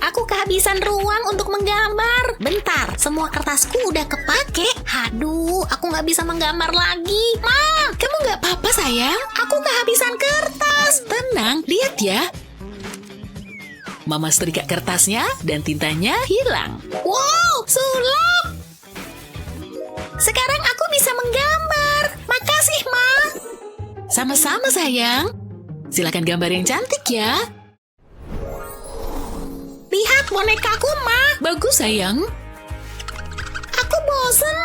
Aku kehabisan ruang untuk menggambar. Bentar, semua kertasku udah kepake. Aduh, aku nggak bisa menggambar lagi. Ma, kamu nggak apa-apa sayang? Aku kehabisan kertas. Tenang, lihat ya. Mama setrika kertasnya dan tintanya hilang. Wow, sulap. Sekarang aku bisa menggambar. Makasih, Ma. Sama-sama sayang. Silakan gambar yang cantik ya. Lihat bonekaku, Ma. Bagus sayang. Aku bosen.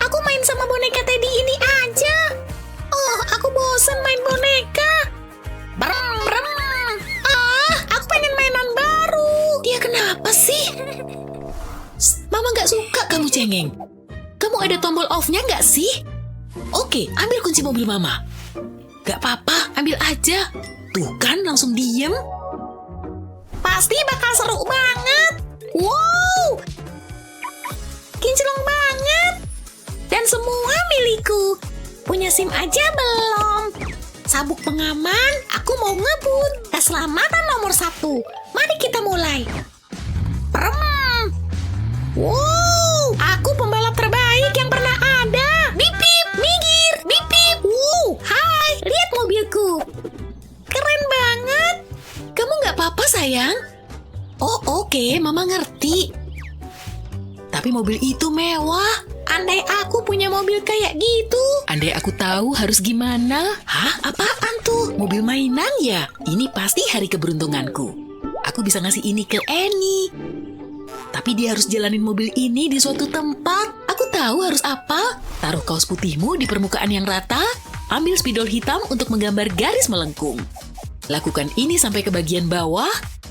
Aku main sama boneka Teddy ini aja. Oh, aku bosen main boneka. Brem, brem. Aku pengen mainan baru. Dia kenapa sih? Mama nggak suka kamu cengeng. Kamu ada tombol off-nya nggak sih? Oke, ambil kunci mobil Mama. Gak apa-apa, ambil aja. Tuh kan, langsung diem. Pasti bakal seru banget. Wow, kinclong banget. Dan semua milikku. Punya SIM aja belum. Sabuk pengaman, aku mau ngebut. Keselamatan nomor 1. Mari kita mulai. Prem. Wow, aku pembalap terbaik yang pernah ada. Bip bip, minggir, bip bip. Wow, hai, lihat mobilku. Keren banget. Kamu nggak apa-apa sayang? Oh oke, Mama ngerti. Tapi mobil itu mewah. Andai aku punya mobil kayak gitu. Andai aku tahu harus gimana. Hah? Apaan tuh? Mobil mainan ya? Ini pasti hari keberuntunganku. Aku bisa ngasih ini ke Annie. Tapi dia harus jalanin mobil ini di suatu tempat. Aku tahu harus apa. Taruh kaos putihmu di permukaan yang rata. Ambil spidol hitam untuk menggambar garis melengkung. Lakukan ini sampai ke bagian bawah.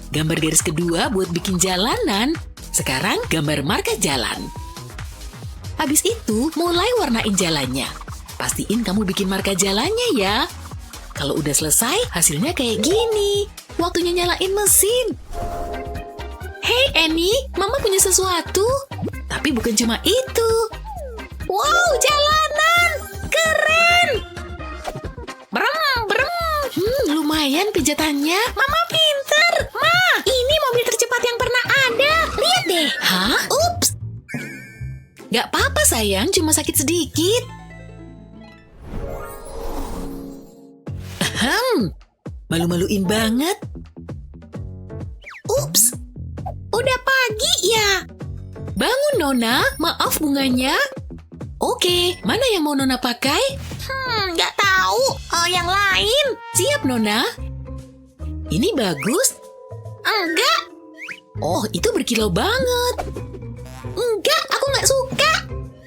Gambar garis kedua buat bikin jalanan. Sekarang gambar marka jalan. Habis itu, mulai warnain jalannya. Pastiin kamu bikin marka jalannya ya. Kalau udah selesai, hasilnya kayak gini. Waktunya nyalain mesin. Hey Annie, Mama punya sesuatu. Tapi bukan cuma itu. Wow, jalanan. Keren. Brem, brem. Lumayan pijatannya. Mama pinter. Ma, ini mobil tercepat yang pernah ada. Lihat deh. Hah? Ups. Gak apa-apa sayang, cuma sakit sedikit. Malu-maluin banget. Ups. Udah pagi ya. Bangun Nona, maaf bunganya. Oke, mana yang mau Nona pakai? Nggak tahu. Yang lain. Siap Nona. Ini bagus. Enggak. Oh, itu berkilau banget. Enggak, aku nggak suka.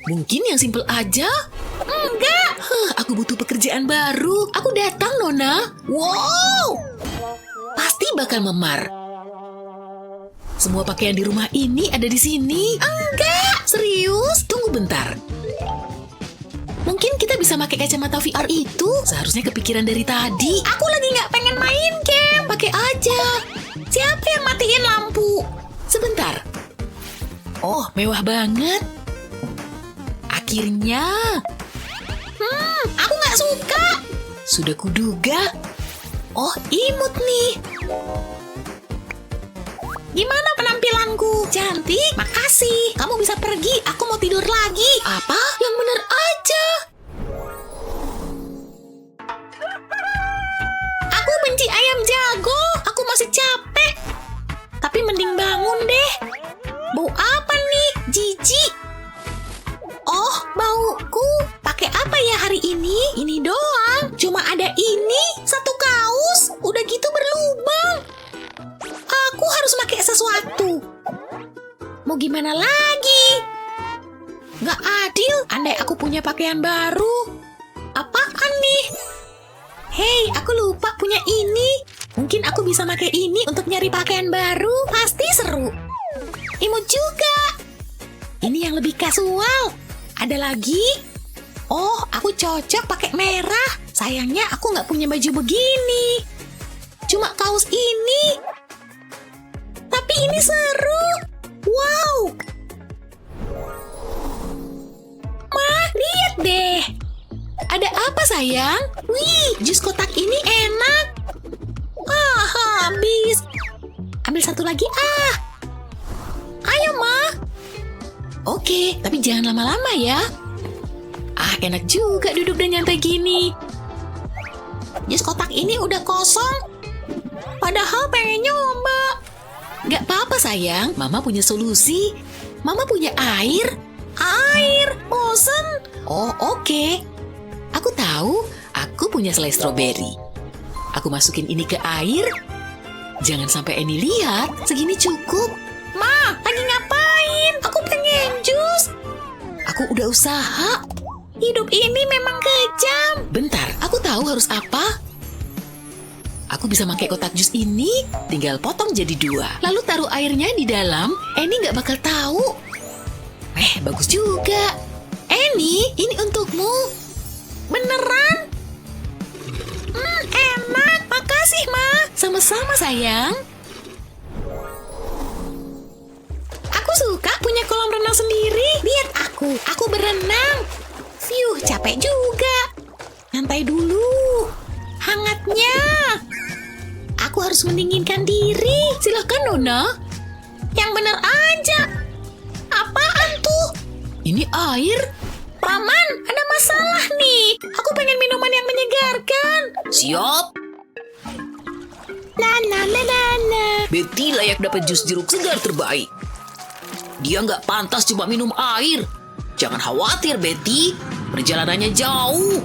Mungkin yang simple aja. Enggak. Aku butuh pekerjaan baru. Aku datang, Nona. Wow. Pasti bakal memar. Semua pakaian di rumah ini ada di sini. Enggak. Serius? Tunggu bentar. Mungkin kita bisa pakai kacamata VR itu. Seharusnya kepikiran dari tadi. Aku lagi nggak pengen main game. Pakai aja. Siapa yang matiin lampu? Sebentar. Oh, mewah banget. Akhirnya. Aku nggak suka. Sudah kuduga. Oh, imut nih. Gimana penampilanku? Cantik? Makasih. Kamu bisa pergi. Aku mau tidur lagi. Apa? Yang bener aja. Aku benci ayam jago. Aku masih capek. Tapi mending bangun deh. Bau apa nih? Jijik. Oh, bauku. Pakai apa ya hari ini? Ini doang. Cuma ada ini. Satu kaos. Udah gitu berlubang. Aku harus pakai sesuatu. Mau gimana lagi? Gak adil. Andai aku punya pakaian baru. Apaan nih? Hei, aku lupa punya ini. Mungkin aku bisa pakai ini untuk nyari pakaian baru. Pasti seru. Imut juga. Ini yang lebih casual. Ada lagi? Oh, aku cocok pakai merah. Sayangnya aku nggak punya baju begini. Cuma kaos ini. Tapi ini seru. Wow. Ma, lihat deh. Ada apa sayang? Wih, jus kotak ini enak. Habis. Ambil satu lagi Ayo, Ma. Oke, tapi jangan lama-lama ya. Enak juga duduk dan nyantai gini. Jus kotak ini udah kosong. Padahal pengen nyoba. Gak apa-apa sayang, Mama punya solusi. Mama punya air. Air, bosen. Oh, oke. Aku tahu, aku punya selai stroberi. Aku masukin ini ke air. Jangan sampai Annie lihat, segini cukup. Ma, lagi ngapain? Aku pengen jus. Aku udah usaha. Hidup ini memang kejam. Bentar, aku tahu harus apa. Aku bisa pakai kotak jus ini, tinggal potong jadi 2. Lalu taruh airnya di dalam, Annie nggak bakal tahu. Bagus juga. Annie, ini untukmu. Beneran? Enak. Makasih, Ma. Sama-sama sayang. Aku suka punya kolam renang sendiri. Lihat aku berenang. Fiuh, capek juga. Santai dulu. Hangatnya. Aku harus mendinginkan diri. Silahkan, Nona. Yang bener aja. Apaan tuh? Ini air. Paman, ada masalah nih. Aku pengen minuman yang menyegarkan. Siap. Nah. Betty layak dapat jus jeruk segar terbaik. Dia nggak pantas cuma minum air. Jangan khawatir, Betty. Perjalanannya jauh.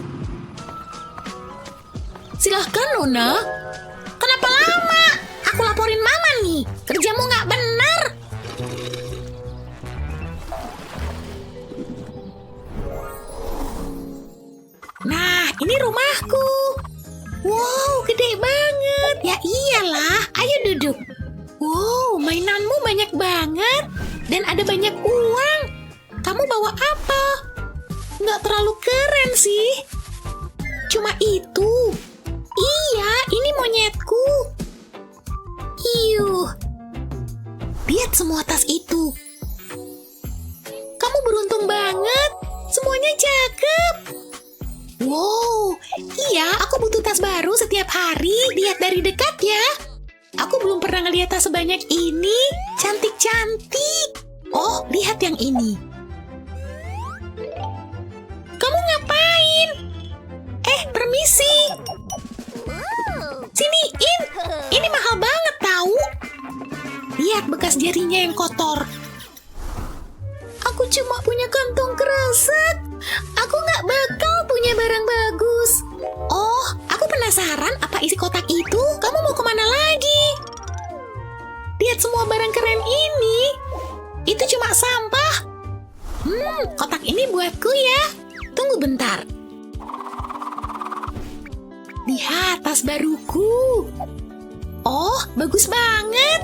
Silahkan, Nona. Kenapa lama? Aku laporin Mama nih. Kerjamu nggak benar. Nah, ini rumahku. Wow, gede banget. Ya iyalah, ayo duduk. Wow, mainanmu banyak banget. Dan ada banyak uang. Kamu bawa apa? Nggak terlalu keren sih. Cuma itu. Iya, ini monyetku. Iyuh. Lihat semua tas itu. Kamu beruntung banget. Semuanya cakep. Wow, iya aku butuh tas baru setiap hari. Lihat dari dekat ya. Aku belum pernah ngeliat tas sebanyak ini. Cantik-cantik. Oh, lihat yang ini. Kamu ngapain? Permisi. Siniin. Ini mahal banget tahu. Lihat bekas jarinya yang kotor. Aku cuma punya kantong kresek. Aku nggak bakal punya barang bagus. Oh, aku penasaran apa isi kotak itu. Kamu mau kemana lagi? Lihat semua barang keren ini. Itu cuma sampah. Kotak ini buatku ya. Tunggu bentar. Lihat tas baruku. Oh, bagus banget.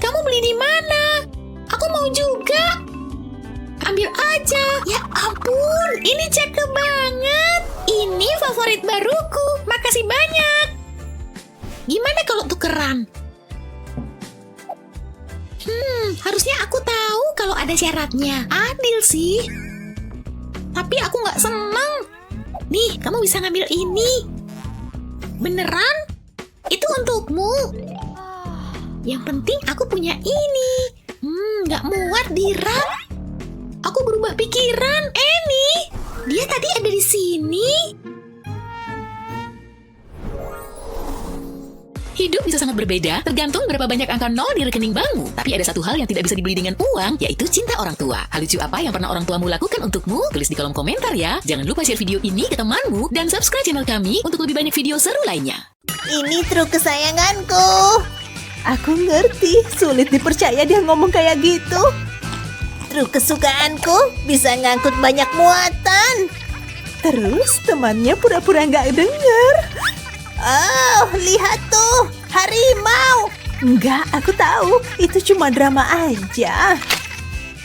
Kamu beli di mana? Aku mau juga. Ambil aja. Ya ampun, ini cakep banget. Ini favorit baruku. Makasih banyak. Gimana kalau tukeran? Harusnya aku tahu kalau ada syaratnya. Adil sih. Tapi aku nggak seneng. Nih, kamu bisa ngambil ini. Beneran? Itu untukmu. Yang penting aku punya ini. Nggak muat di rak. Aku berubah pikiran. Annie, dia tadi ada di sini. Hidup bisa sangat berbeda, tergantung berapa banyak angka nol di rekening bankmu. Tapi ada satu hal yang tidak bisa dibeli dengan uang, yaitu cinta orang tua. Hal lucu apa yang pernah orang tuamu lakukan untukmu? Tulis di kolom komentar ya. Jangan lupa share video ini ke temanmu, dan subscribe channel kami untuk lebih banyak video seru lainnya. Ini truk kesayanganku. Aku ngerti, sulit dipercaya dia ngomong kayak gitu. Truk kesukaanku bisa ngangkut banyak muatan. Terus temannya pura-pura nggak dengar. Oh, lihat tuh, harimau. Enggak, aku tahu, itu cuma drama aja.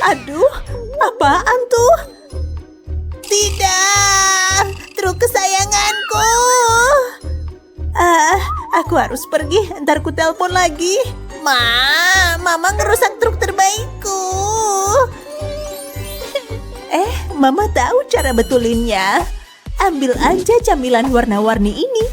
Aduh, apaan tuh? Tidak, truk kesayanganku. Aku harus pergi, ntar ku telepon lagi. Mama ngerusak truk terbaikku. Mama tahu cara betulinnya. Ambil aja camilan warna-warni ini.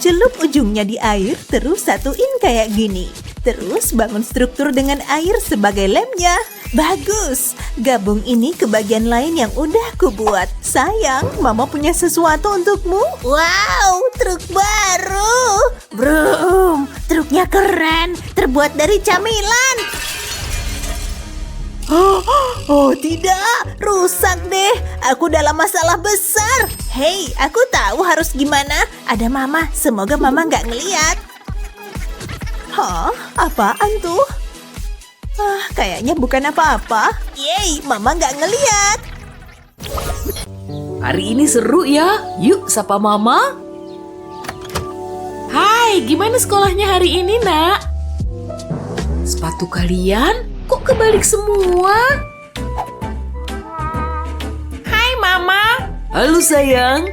celup ujungnya di air, terus satuin kayak gini. Terus bangun struktur dengan air sebagai lemnya. Bagus, gabung ini ke bagian lain yang udah kubuat. Sayang, Mama punya sesuatu untukmu. Wow, truk baru. Brum, truknya keren, terbuat dari camilan. Oh tidak, rusak deh. Aku dalam masalah besar. Hei, aku tahu harus gimana. Ada Mama, semoga Mama nggak ngeliat. Hah, apaan tuh? Kayaknya bukan apa-apa. Yeay, Mama nggak ngeliat. Hari ini seru ya. Yuk, sapa Mama. Hai, gimana sekolahnya hari ini, Nak? Sepatu kalian kok kebalik semua? Hai Mama, Halo sayang.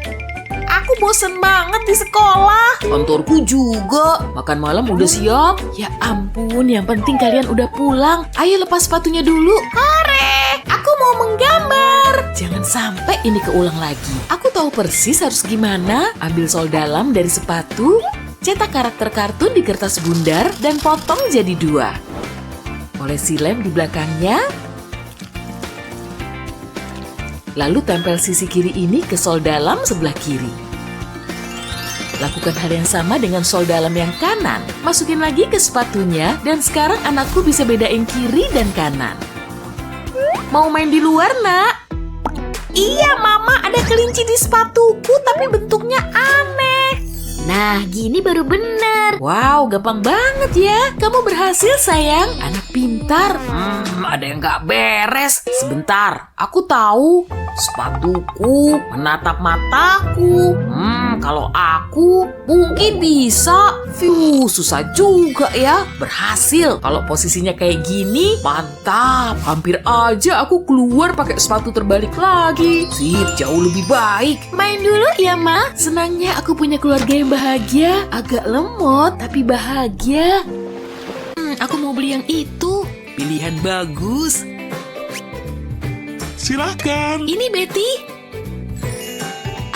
aku bosen banget di sekolah. Kantorku juga. Makan malam udah siap? Ya ampun, yang penting kalian udah pulang. Ayo lepas sepatunya dulu. Hore, aku mau menggambar. Jangan sampai ini keulang lagi. Aku tahu persis harus gimana. Ambil sol dalam dari sepatu, cetak karakter kartun di kertas bundar, dan potong jadi 2. Olesi lem di belakangnya. Lalu tempel sisi kiri ini ke sol dalam sebelah kiri. Lakukan hal yang sama dengan sol dalam yang kanan. Masukin lagi ke sepatunya, dan sekarang anakku bisa bedain kiri dan kanan. Mau main di luar, Nak? Iya Mama, ada kelinci di sepatuku tapi bentuknya aneh. Nah, gini baru benar. Wow, gampang banget ya. Kamu berhasil, sayang. Anak pintar. Ada yang gak beres. Sebentar, aku tahu. Sepatuku menatap mataku. Kalau aku mungkin bisa. Susah juga ya. Berhasil. Kalau posisinya kayak gini, mantap. Hampir aja aku keluar pakai sepatu terbalik lagi. Sip, jauh lebih baik. Main dulu ya Ma. Senangnya aku punya keluarga yang bahagia. Agak lemot, tapi bahagia. Aku mau beli yang itu. Pilihan bagus. Silakan. Ini Betty.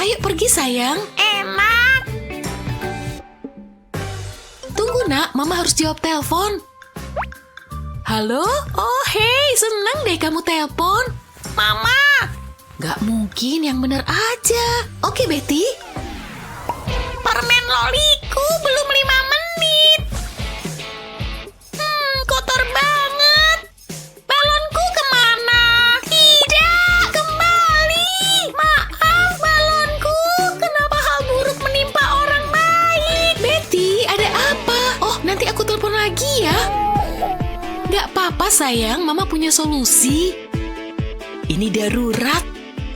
Ayo pergi sayang. Enak. Tunggu nak, Mama harus jawab telepon. Halo? Oh hey, senang deh kamu telepon. Mama, Gak mungkin, yang bener aja. Oke Betty. permen loliku belum 5 menit. Kotor banget. Balonku kemana? Tidak, kembali. Maaf balonku. Kenapa hal buruk menimpa orang baik? Betty, ada apa? Oh, nanti aku telepon lagi ya. Gak apa-apa sayang, Mama punya solusi. Ini darurat.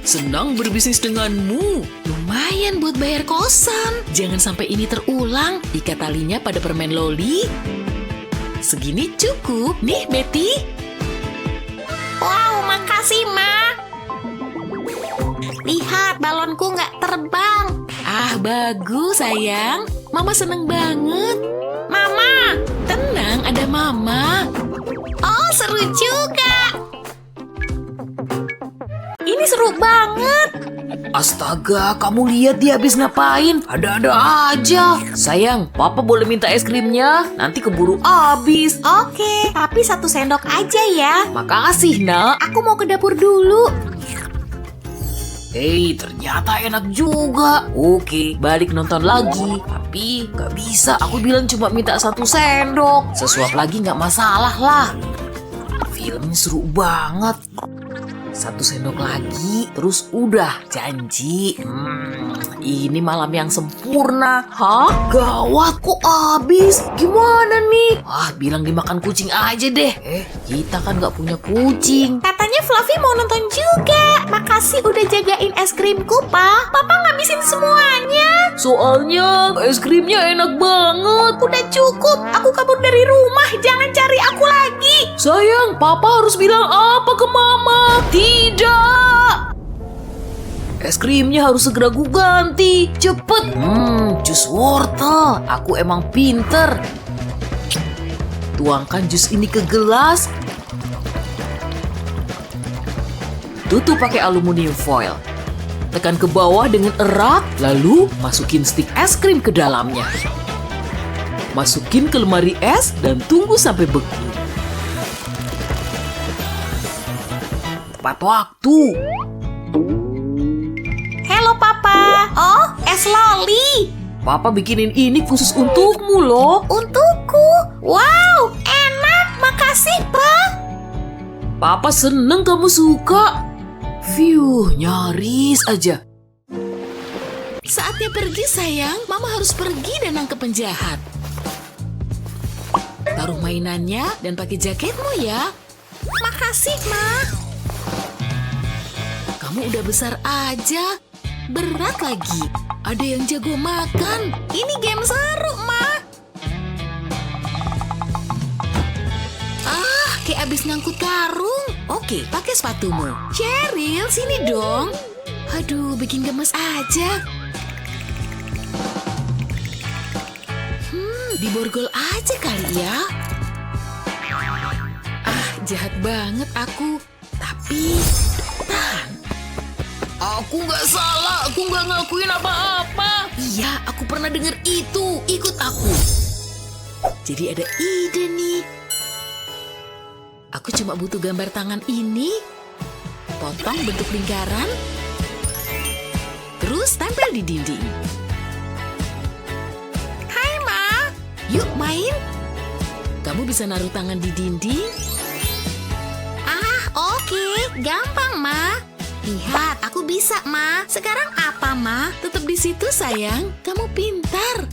Senang berbisnis denganmu. Lumayan buat bayar kosan. Jangan sampai ini terulang. Ikat talinya pada permen loli. Segini cukup. Nih, Betty. Wow, makasih Ma. Lihat, balonku nggak terbang. Ah, bagus sayang. Mama seneng banget. Mama, Tenang, ada Mama. oh seru juga. Ini seru banget. Astaga, kamu lihat dia habis ngapain? Ada-ada aja. Sayang, Papa boleh minta es krimnya? Nanti keburu habis. Oke, tapi 1 sendok aja ya. Makasih, Nak. Aku mau ke dapur dulu. Hei, ternyata enak juga. Oke, balik nonton lagi. Tapi gak bisa, aku bilang cuma minta 1 sendok. Sesuap lagi gak masalah lah. Filmnya seru banget. 1 sendok lagi, terus udah, janji. Ini malam yang sempurna. Hah? Gawat, kok habis? Gimana nih? Wah, bilang dimakan kucing aja deh. Kita kan gak punya kucing. Katanya Fluffy mau nonton juga. Makasih udah jagain es krimku, Pa. Papa ngabisin semuanya. Soalnya es krimnya enak banget. Udah cukup, aku kabur dari rumah. Jangan cari aku lagi. Sayang, Papa harus bilang apa ke Mama? Tidak. Es krimnya harus segera gue ganti. Cepet. Jus wortel. Aku emang pinter. Tuangkan jus ini ke gelas. Tutup pakai aluminium foil. tekan ke bawah dengan erat, lalu masukin stik es krim ke dalamnya. Masukin ke lemari es dan tunggu sampai beku. Tepat waktu. Halo Papa. Oh, es loli. Papa bikinin ini khusus untukmu loh. Untukku. Wow, enak. Makasih, Pak. Papa seneng kamu suka. Fiuh, nyaris aja. Saatnya pergi sayang, Mama harus pergi dan nangkep penjahat. Taruh mainannya dan pakai jaketmu ya. Makasih, Ma. Kamu udah besar aja. Berat lagi. Ada yang jago makan. Ini game seru, Ma. Kayak abis ngangkut karung. Oke, pakai sepatumu. Cheryl, sini dong. Aduh, bikin gemes aja. Diborgol aja kali ya. Jahat banget aku. Tapi, tahan. Aku nggak salah, aku nggak ngelakuin apa-apa. Iya, aku pernah denger itu. Ikut aku. Jadi ada ide nih. Aku cuma butuh gambar tangan ini, potong bentuk lingkaran, terus tempel di dinding. Hai, Ma. Yuk main. Kamu bisa naruh tangan di dinding. Oke. Gampang, Ma. Lihat, aku bisa, Ma. Sekarang apa, Ma? Tetap di situ sayang, kamu pintar.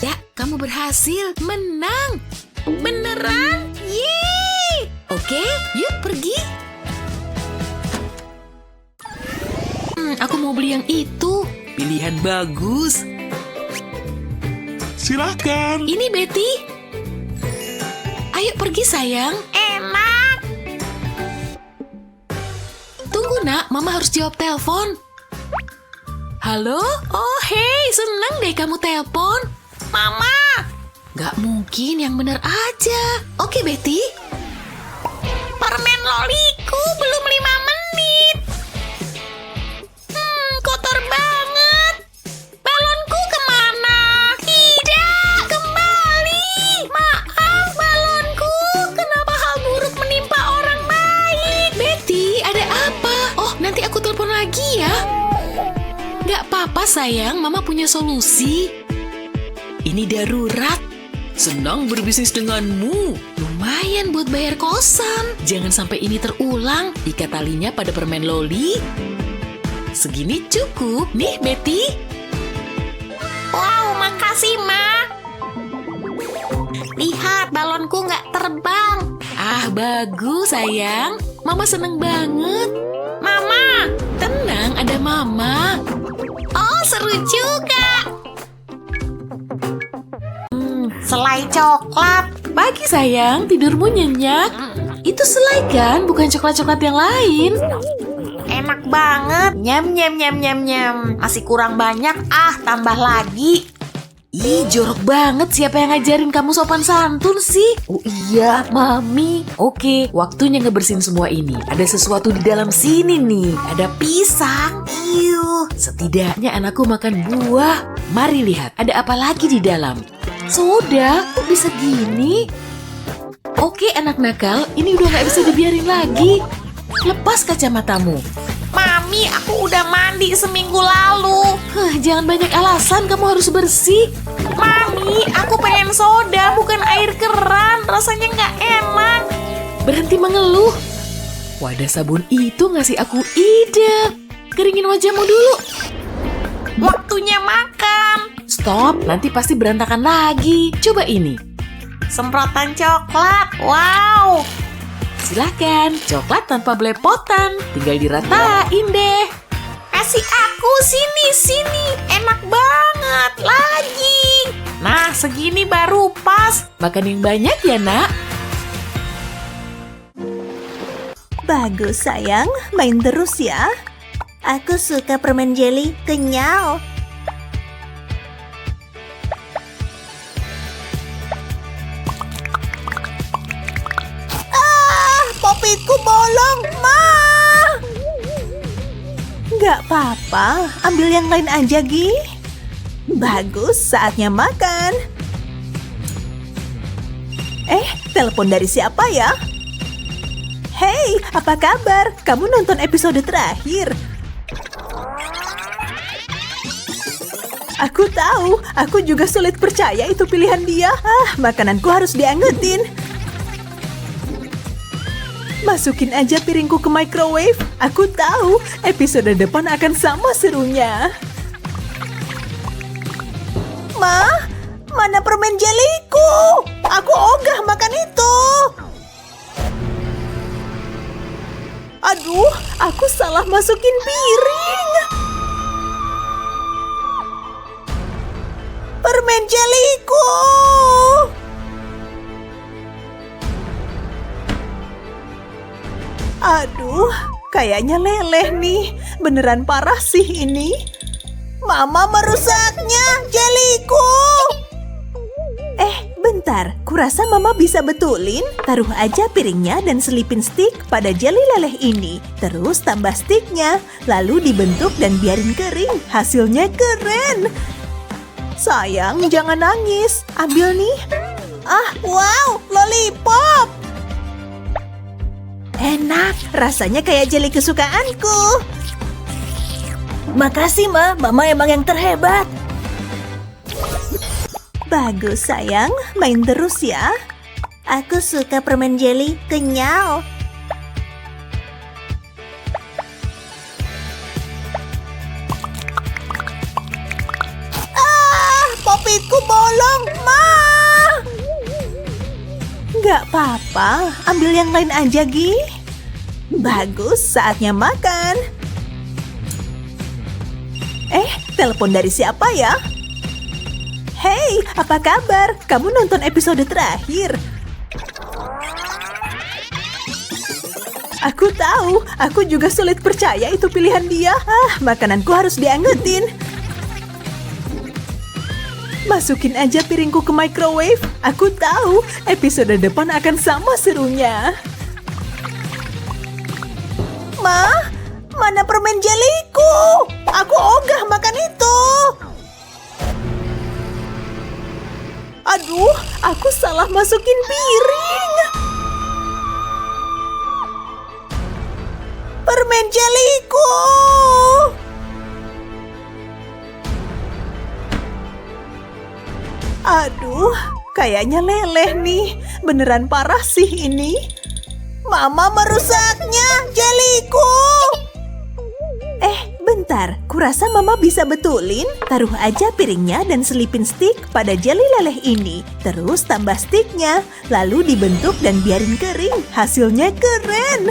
Ya, kamu berhasil, menang. Beneran? Yeay! Oke, yuk pergi. Aku mau beli yang itu. Pilihan bagus. Silakan. Ini Betty. Ayo pergi sayang. Enak. Tunggu nak, Mama harus jawab telepon. Halo? Oh hey, senang deh kamu telepon. Mama. Gak mungkin, yang bener aja. Oke Betty. Permen loliku belum 5 menit. Kotor banget. Balonku kemana? Tidak, kembali. Maaf balonku. Kenapa hal buruk menimpa orang baik? Betty, ada apa? Oh, nanti aku telepon lagi ya. Gak apa-apa sayang, Mama punya solusi. Ini darurat. Senang berbisnis denganmu. Lumayan buat bayar kosan. Jangan sampai ini terulang. Ikat talinya pada permen loli. Segini cukup. Nih, Betty. Wow, makasih, Ma. Lihat, balonku nggak terbang. Bagus, sayang. Mama seneng banget. Mama. Tenang, ada Mama. Oh, seru juga. Selai coklat. Pagi, sayang. Tidurmu nyenyak. Itu selai kan? Bukan coklat-coklat yang lain. Enak banget. Nyam, nyam, nyam, nyam, nyam. Masih kurang banyak. Tambah lagi. Ih, jorok banget. Siapa yang ngajarin kamu sopan santun sih? Oh iya, Mami. Oke, waktunya ngebersihin semua ini. Ada sesuatu di dalam sini nih. Ada pisang. Setidaknya anakku makan buah. Mari lihat, ada apa lagi di dalam. Soda, kok bisa gini? Oke, anak nakal, ini udah gak bisa dibiarin lagi. Lepas kacamatamu. Mami, aku udah mandi seminggu lalu. Jangan banyak alasan, kamu harus bersih. Mami, aku pengen soda, bukan air keran. Rasanya nggak enak. Berhenti mengeluh. Wadah sabun itu ngasih aku ide. Keringin wajahmu dulu. Waktunya makan. Stop, nanti pasti berantakan lagi. Coba ini. Semprotan coklat. Wow. Silakan, coklat tanpa belepotan. Tinggal diratain deh. Kasih aku, sini. Enak banget. Lagi. Nah, segini baru pas. Makan yang banyak ya, nak. Bagus sayang, main terus ya. Aku suka permen jelly, kenyal. Popitku bolong, Ma. Nggak apa-apa, ambil yang lain aja, Gi. Bagus, saatnya makan. Telepon dari siapa ya? Hei, apa kabar? Kamu nonton episode terakhir? Aku tahu, aku juga sulit percaya itu pilihan dia. Makananku harus diangetin. Masukin aja piringku ke microwave. Aku tahu, episode depan akan sama serunya. Ma, mana permen jeliku? Aku ogah makan itu. Aduh, aku salah masukin piring. Permen jeliku. Aduh, kayaknya leleh nih. Beneran parah sih ini. Mama merusaknya, jeliku. Bentar, kurasa Mama bisa betulin. Taruh aja piringnya dan selipin stik pada jeli leleh ini. Terus tambah stiknya, lalu dibentuk dan biarin kering. Hasilnya keren. Sayang, jangan nangis. Ambil nih. Wow, lollipop. Enak, rasanya kayak jeli kesukaanku. Makasih, Ma. Mama emang yang terhebat. Bagus, sayang. Main terus ya. Aku suka permen jeli, kenyal. Popitku bolong, Ma. Nggak apa-apa, ambil yang lain aja, Gi. Bagus, saatnya makan. Telepon dari siapa ya? Hei, apa kabar? Kamu nonton episode terakhir? Aku tahu, aku juga sulit percaya itu pilihan dia. Makananku harus diangetin. Masukin aja piringku ke microwave. Aku tahu, episode depan akan sama serunya. Ma, mana permen jeliku? Aku ogah makan itu. Aduh, aku salah masukin piring. Permen jeliku. Aduh, kayaknya leleh nih. Beneran parah sih ini. Mama merusaknya, jeliku. Bentar, kurasa Mama bisa betulin. Taruh aja piringnya dan selipin stik pada jeli leleh ini. Terus tambah stiknya, lalu dibentuk dan biarin kering. Hasilnya keren.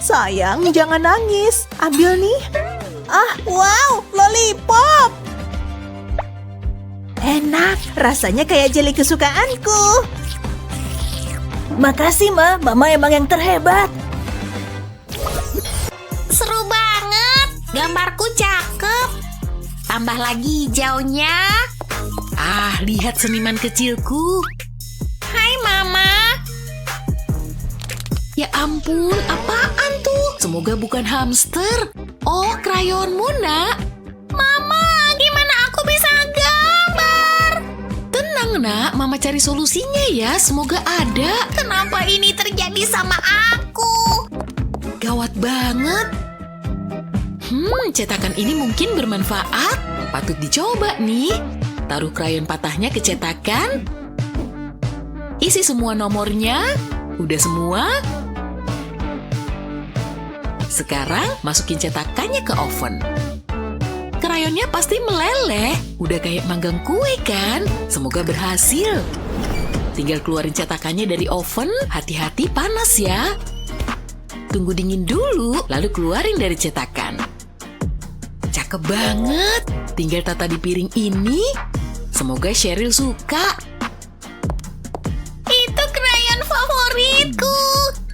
Sayang, jangan nangis. Ambil nih. Wow, lollipop. Enak, rasanya kayak jeli kesukaanku. Makasih, Ma. Mama emang yang terhebat. Seru banget. Gambarku cakep. Tambah lagi hijaunya. Lihat seniman kecilku. Hai, Mama. Ya ampun, apaan tuh? Semoga bukan hamster. Oh, krayonmu, Nak. Mama, gimana aku bisa gambar? Tenang, Nak. Mama cari solusinya ya. Semoga ada. Kenapa ini terjadi sama aku? Gawat banget. Cetakan ini mungkin bermanfaat. Patut dicoba nih. Taruh krayon patahnya ke cetakan. Isi semua nomornya. Udah semua? Sekarang masukin cetakannya ke oven. Krayonnya pasti meleleh. Udah kayak manggang kue kan? Semoga berhasil. Tinggal keluarin cetakannya dari oven. Hati-hati panas ya. Tunggu dingin dulu, lalu keluarin dari cetakan. Cakep banget. Tinggal tata di piring ini. Semoga Cheryl suka. Itu krayon favoritku.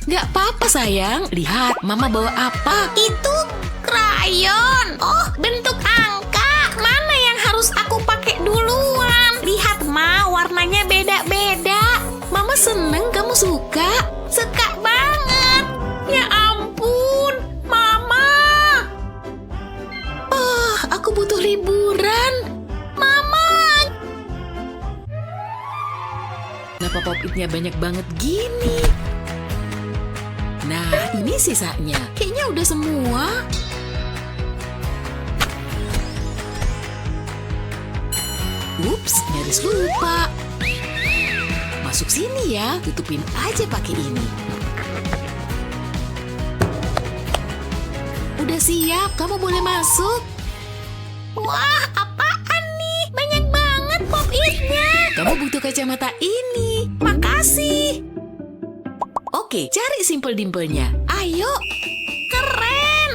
Gak apa-apa sayang. Lihat, Mama bawa apa? Itu krayon. Oh, bentuk angka. Mana yang harus aku pakai duluan? Lihat, Ma, warnanya beda-beda. Mama seneng kamu suka. Suka banget. Ya ampun, Mama. Kenapa pop-itnya banyak banget gini? Nah, ini sisanya. Kayaknya udah semua. Ups, nyaris lupa. Masuk sini ya, tutupin aja pakai ini. Udah siap, kamu boleh masuk. Wah, apaan nih? Banyak banget pop-itnya. Kamu butuh kacamata ini. Makasih. Oke, cari simple dimple-nya. Ayo. Keren.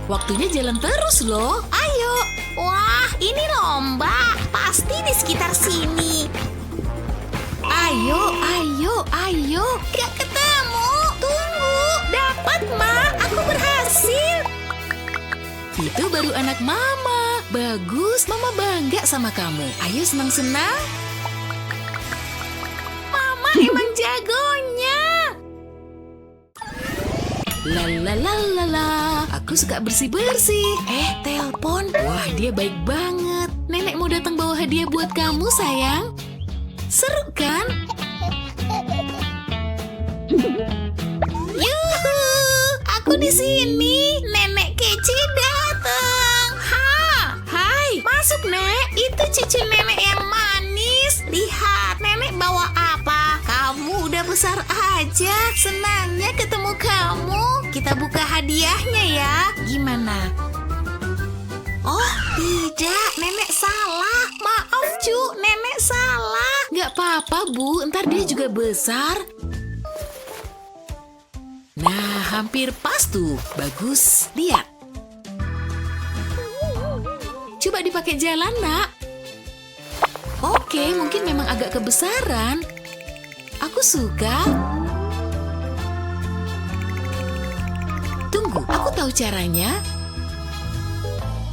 Waktunya jalan terus loh. Ayo. Wah, ini lomba. Pasti di sekitar sini. Ayo, ayo, ayo. Gak ketemu. Tunggu. Dapat, Ma. Aku berhasil. Itu baru anak mama. Bagus, mama bangga sama kamu. Ayo senang-senang. Mama emang jagonya. La la la la la. Aku suka bersih-bersih. Telepon. Wah, dia baik banget. Nenek mau datang bawa hadiah buat kamu, sayang. Seru kan? Yuhu, aku di sini. Nenek kece datang. Hai. Masuk, Nek. Itu cucu nenek yang manis. Lihat, nenek bawa apa? Kamu udah besar aja. Senangnya ketemu kamu. Kita buka hadiahnya ya. Gimana? Oh, tidak. Nenek salah. Maaf, Cu. Nenek salah. Nggak apa-apa, Bu. Ntar dia juga besar. Nah, hampir pas tuh. Bagus. Lihat. Coba dipakai jalan, Nak. Oke, mungkin memang agak kebesaran. Aku suka. Tunggu, aku tahu caranya.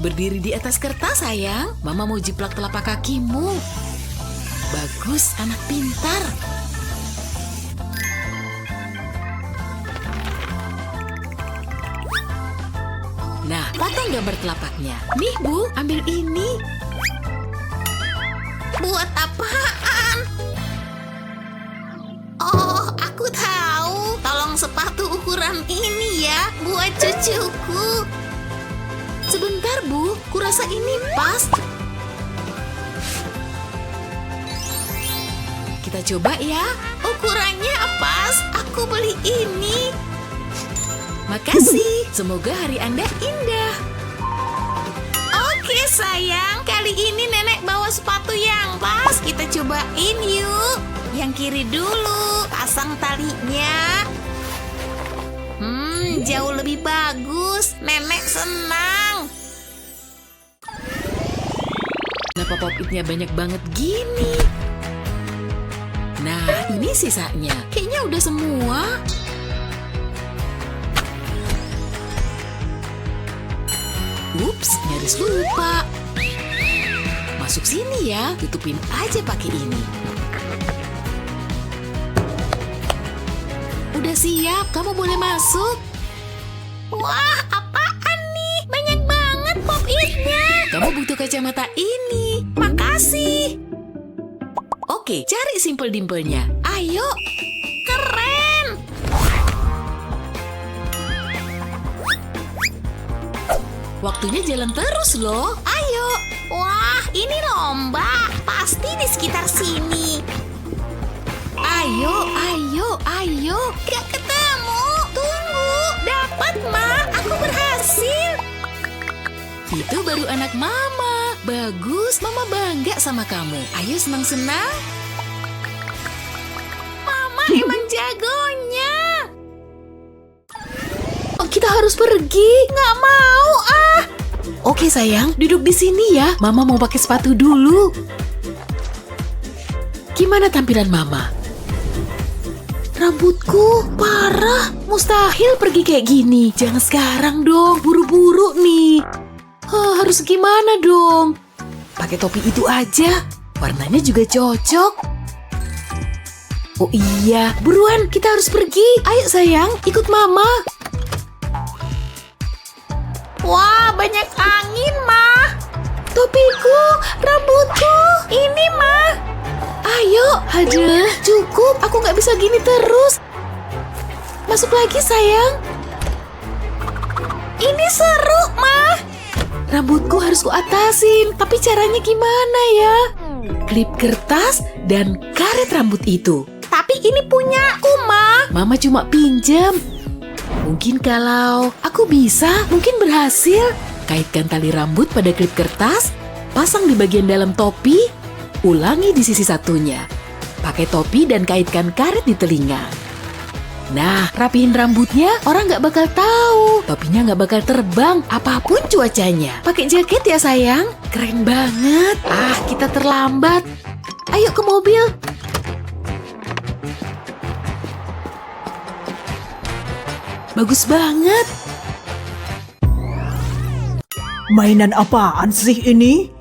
Berdiri di atas kertas, sayang. Mama mau jiplak telapak kakimu. Bagus, anak pintar. Nah, potong gambar telapaknya. Nih, Bu, ambil ini. Buat apaan? Oh, aku tahu. Tolong sepatu ukuran ini ya, buat cucuku. Sebentar, Bu. Kurasa ini pas. Kita coba ya. Ukurannya pas. Aku beli ini. Makasih. Semoga hari Anda indah. Oke, sayang. Kali ini nenek bawa sepatu yang pas. Kita cobain yuk. Yang kiri dulu. Pasang talinya. Jauh lebih bagus. Nenek senang. Kenapa pop-itnya banyak banget gini? Nah, ini sisanya. Kayaknya udah semua. Ups, nyaris lupa. Masuk sini ya, tutupin aja pakai ini. Udah siap, kamu boleh masuk. Wah, apaan nih? Banyak banget pop-itnya. Kamu butuh kacamata ini. Makasih. Oke, cari simple dimple-nya. Ayo. Keren. Waktunya jalan terus loh. Ayo. Wah, ini lomba. Pasti di sekitar sini. Ayo, ayo, ayo. Gak ketemu. Tunggu. Dapat, Ma. Aku berhasil. Itu baru anak mama. Bagus, mama bangga sama kamu. Ayo senang-senang. Mama emang jagonya. Oh, kita harus pergi. Nggak mau, ah. Oke sayang, duduk di sini ya. Mama mau pakai sepatu dulu. Gimana tampilan mama? Rambutku parah. Mustahil pergi kayak gini. Jangan sekarang dong, buru-buru nih. Harus gimana dong? Pakai topi itu aja. Warnanya juga cocok. Oh iya, buruan kita harus pergi. Ayo sayang, ikut mama. Wah, banyak angin, Ma. Topiku. Aduh, cukup. Aku nggak bisa gini terus. Masuk lagi, sayang. Ini seru, Ma. Rambutku harus kuatasin, tapi caranya gimana ya? Klip kertas dan karet rambut itu. Tapi ini punyaku, Ma. Mama cuma pinjam. Mungkin kalau aku bisa, mungkin berhasil. Kaitkan tali rambut pada klip kertas, pasang di bagian dalam topi, ulangi di sisi satunya. Pakai topi dan kaitkan karet di telinga. Nah, rapihin rambutnya, orang nggak bakal tahu. Topinya nggak bakal terbang, apapun cuacanya. Pakai jaket ya sayang, keren banget. Ah, kita terlambat. Ayo ke mobil. Bagus banget. Mainan apaan sih ini?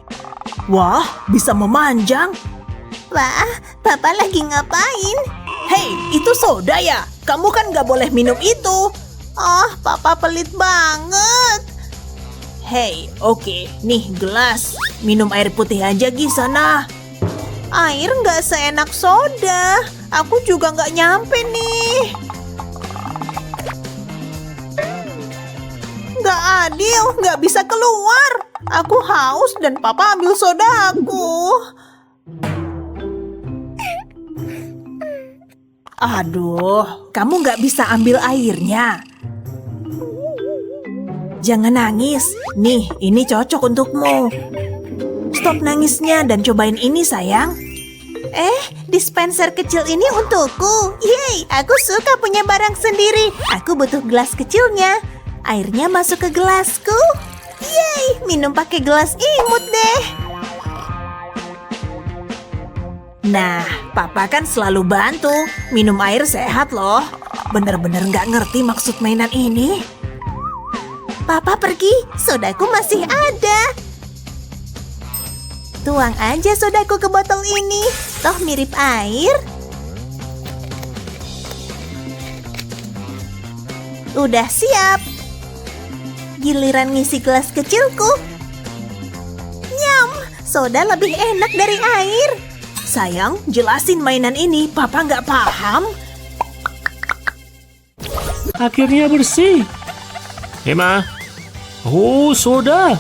Wah, bisa memanjang. Wah, Papa lagi ngapain? Hei, itu soda ya? Kamu kan nggak boleh minum itu. Oh, Papa pelit banget. Hei, oke, nih gelas. Minum air putih aja Gi sana. Air nggak seenak soda. Aku juga nggak nyampe nih. Nggak adil, nggak bisa keluar. Aku haus dan Papa ambil soda aku. Aduh, kamu nggak bisa ambil airnya. Jangan nangis. Nih, ini cocok untukmu. Stop nangisnya dan cobain ini, sayang. Dispenser kecil ini untukku. Yeay, aku suka punya barang sendiri. Aku butuh gelas kecilnya. Airnya masuk ke gelasku. Yeay, minum pakai gelas imut deh. Nah, Papa kan selalu bantu. Minum air sehat loh. Bener-bener nggak ngerti maksud mainan ini. Papa pergi, sodaku masih ada. Tuang aja sodaku ke botol ini. Toh mirip air. Udah siap. Giliran ngisi gelas kecilku. Nyam, soda lebih enak dari air. Sayang, jelasin mainan ini. Papa nggak paham. Akhirnya bersih. Ma. Oh, soda.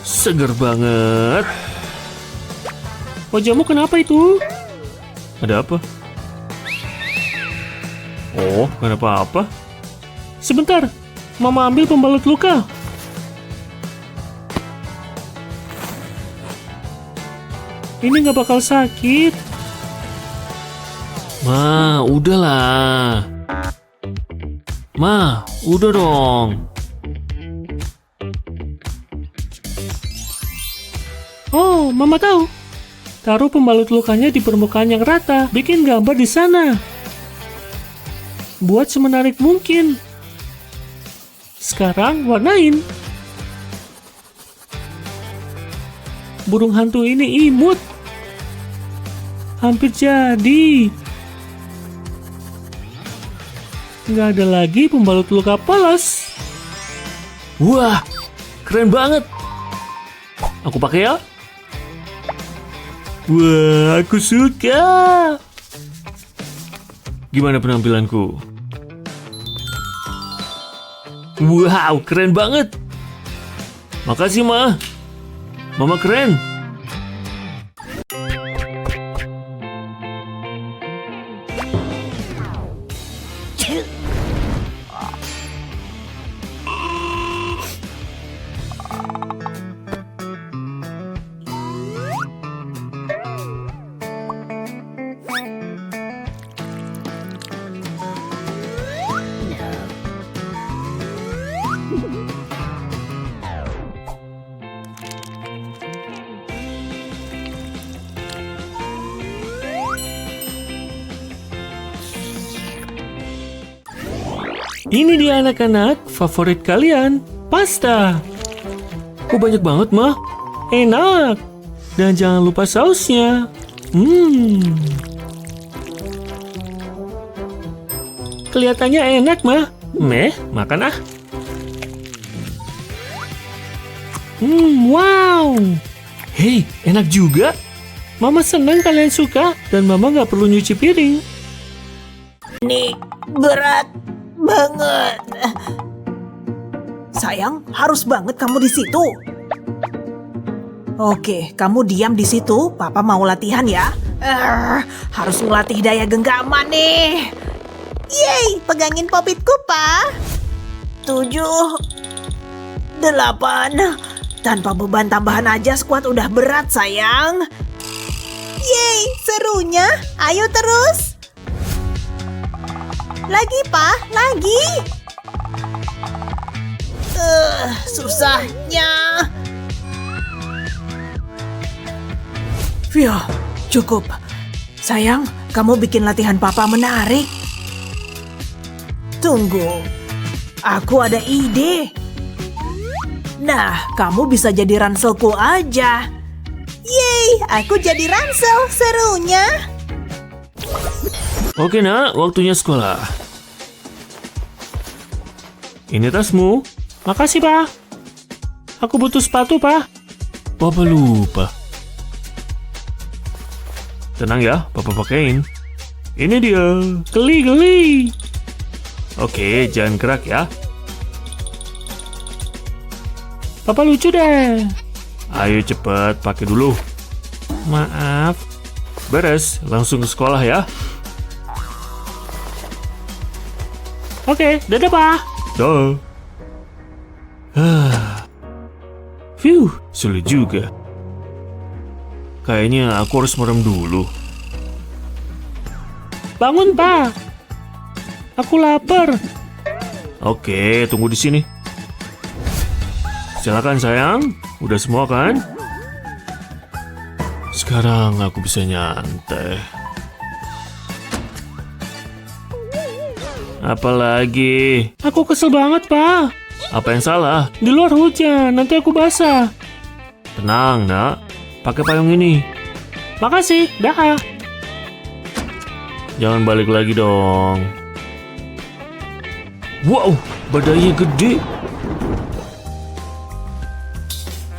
Seger banget. Wajahmu kenapa itu? Ada apa? Oh, kenapa apa? Sebentar, Mama ambil pembalut luka. Ini nggak bakal sakit. Ma, udahlah. Ma, udah dong. Oh, Mama tahu. Taruh pembalut lukanya di permukaan yang rata. Bikin gambar di sana. Buat semenarik mungkin. Sekarang warnain. Burung hantu ini imut. Hampir jadi. Nggak ada lagi pembalut luka polos. Wah, keren banget. Aku pakai ya. Wah, aku suka. Gimana penampilanku? Wow, keren banget. Makasih, Ma. Mama keren. Ini dia anak-anak, favorit kalian, pasta. Kok banyak banget, Ma? Enak. Dan jangan lupa sausnya. Kelihatannya enak, Ma. Makan ah. Wow. Hei, enak juga. Mama senang kalian suka dan Mama nggak perlu nyuci piring. Ini berat banget. Sayang, harus banget kamu di situ. Oke, kamu diam di situ. Papa mau latihan ya. Harus ngelatih daya genggaman nih. Yeay, pegangin popitku, Pa. 7, 8. Tanpa beban tambahan aja squat udah berat, sayang. Yeay, serunya. Ayo terus. Lagi, Pa, lagi. Susahnya. Phew, cukup. Sayang, kamu bikin latihan Papa menarik. Tunggu, aku ada ide. Nah, kamu bisa jadi ranselku aja. Yeay, aku jadi ransel, serunya. Oke nak, waktunya sekolah. Ini tasmu. Makasih, Pak. Aku butuh sepatu, Pak. Papa lupa. Tenang ya, Papa pakein. Ini dia. Geli. Oke, jangan gerak ya. Papa lucu deh. Ayo cepet, pakai dulu. Maaf. Beres, langsung ke sekolah ya. Oke, dadah, Pak. Dah. Phew, sulit juga. Kayaknya aku harus merem dulu. Bangun, Pak. Aku lapar. Oke, tunggu di sini. Silakan, sayang. Udah semua kan? Sekarang aku bisa nyantai. Apalagi? Aku kesel banget, Pak. Apa yang salah? Di luar hujan, nanti aku basah. Tenang, nak. Pakai payung ini. Makasih, dah. Jangan balik lagi dong. Wow, badainya gede.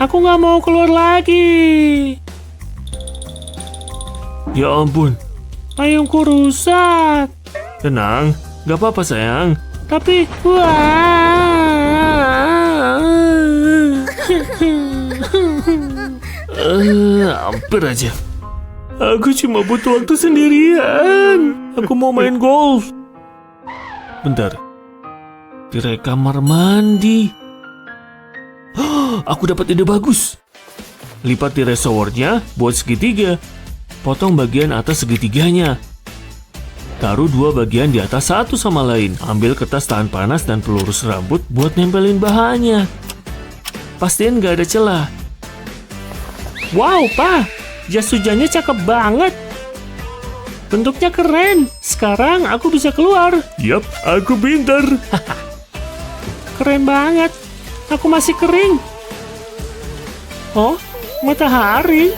Aku nggak mau keluar lagi. Ya ampun, payungku rusak. Tenang, nggak apa-apa sayang. Tapi, hampir aja. Aku cuma butuh waktu sendirian. Aku mau main golf. Bentar. Tirai kamar mandi. Aku dapat ide bagus. Lipat tirai showernya buat segitiga. Potong bagian atas segitiganya. Taruh dua bagian di atas satu sama lain. Ambil kertas tahan panas dan pelurus rambut buat nempelin bahannya. Pastiin gak ada celah. Wow, Pa, jas hujannya cakep banget. Bentuknya keren. Sekarang aku bisa keluar. Yap, aku pintar. Keren banget. Aku masih kering. Oh, matahari.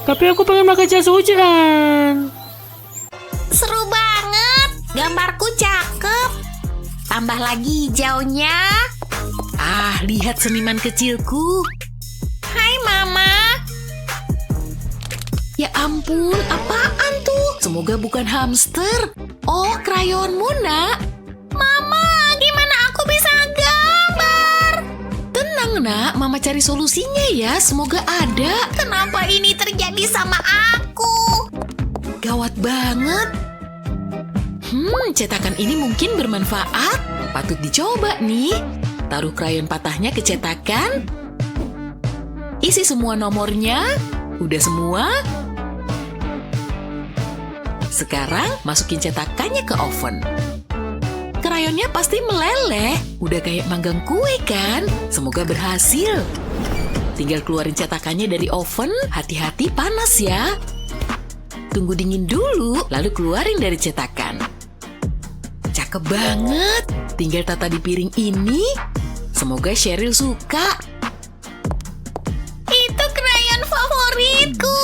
Tapi aku pengen pakai jas hujan. Seru banget. Gambarku cakep. Tambah lagi hijaunya. Ah, lihat seniman kecilku. Hai, Mama. Ya ampun, apaan tuh? Semoga bukan hamster. Oh, krayonmu, nak. Mama, gimana aku bisa gambar? Tenang, nak. Mama cari solusinya ya. Semoga ada. Kenapa ini terjadi sama aku? Gawat banget. Cetakan ini mungkin bermanfaat. Patut dicoba nih. Taruh krayon patahnya ke cetakan. Isi semua nomornya. Udah semua? Sekarang masukin cetakannya ke oven. Krayonnya pasti meleleh. Udah kayak manggang kue kan? Semoga berhasil. Tinggal keluarin cetakannya dari oven. Hati-hati panas ya. Tunggu dingin dulu, lalu keluarin dari cetakan. Cakep banget. Tinggal tata di piring ini. Semoga Cheryl suka. Itu krayon favoritku.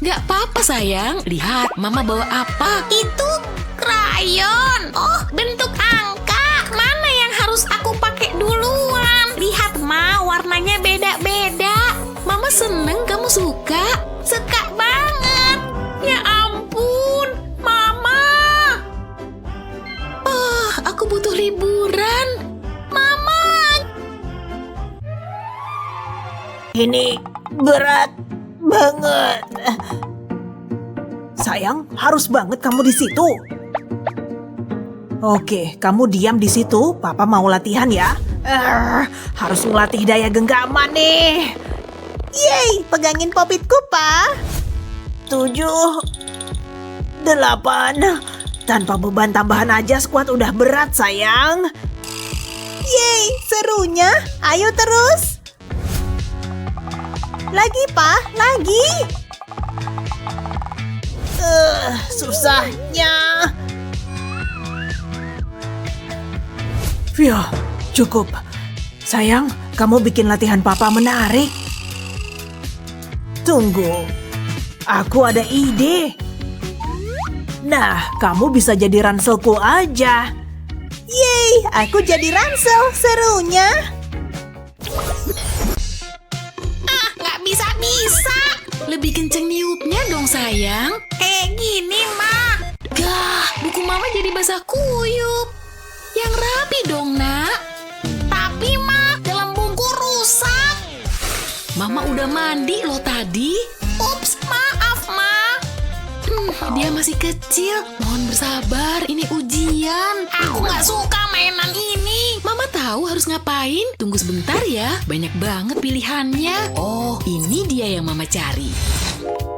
Gak apa-apa sayang. Lihat, Mama bawa apa? Itu krayon. Oh, bentuk angka. Mana yang harus aku pakai duluan? Lihat, Ma, warnanya beda-beda. Mama seneng kamu suka. Suka Ini berat banget. Sayang, harus banget kamu di situ. Oke, kamu diam di situ. Papa mau latihan ya. Harus melatih daya genggaman nih. Yeay, pegangin popitku, Pa. 7, 8. Tanpa beban tambahan aja squat udah berat, sayang. Yeay, serunya. Ayo terus. Lagi, Pa, lagi. Susahnya. Vio, cukup. Sayang, kamu bikin latihan Papa menarik. Tunggu, aku ada ide. Nah, kamu bisa jadi ranselku aja. Yeay, aku jadi ransel, serunya. Nggak bisa-bisa. Lebih kenceng niupnya dong sayang. Kayak gini, Ma. Gah, buku mama jadi basah kuyup. Yang rapi dong, nak. Tapi, Ma, dalam buku rusak. Mama udah mandi loh tadi. Ups, maaf, Ma. Dia masih kecil. Mohon bersabar, ini ujian. Aku nggak suka mainan ini. Mama tahu harus ngapain. Tunggu sebentar ya, banyak banget pilihannya. Oh, ini dia yang mama cari.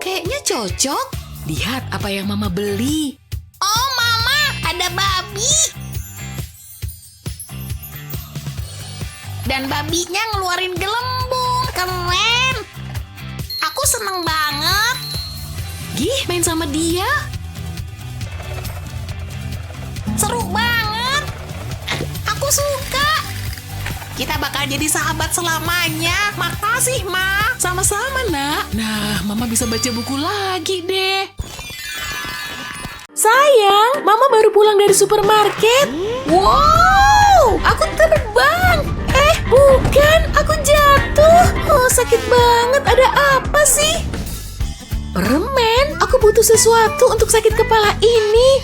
Kayaknya cocok. Lihat apa yang mama beli. Oh, Mama, ada babi. Dan babinya ngeluarin gelembung. Keren. Aku seneng banget. Gih, main sama dia. Seru banget. Aku suka. Kita bakal jadi sahabat selamanya. Makasih, Ma. Sama-sama, nak. Nah, mama bisa baca buku lagi deh. Sayang, Mama baru pulang dari supermarket. Wow, aku terbang. Bukan, aku jatuh. Oh, sakit banget. Ada apa sih? Permen, aku butuh sesuatu untuk sakit kepala ini.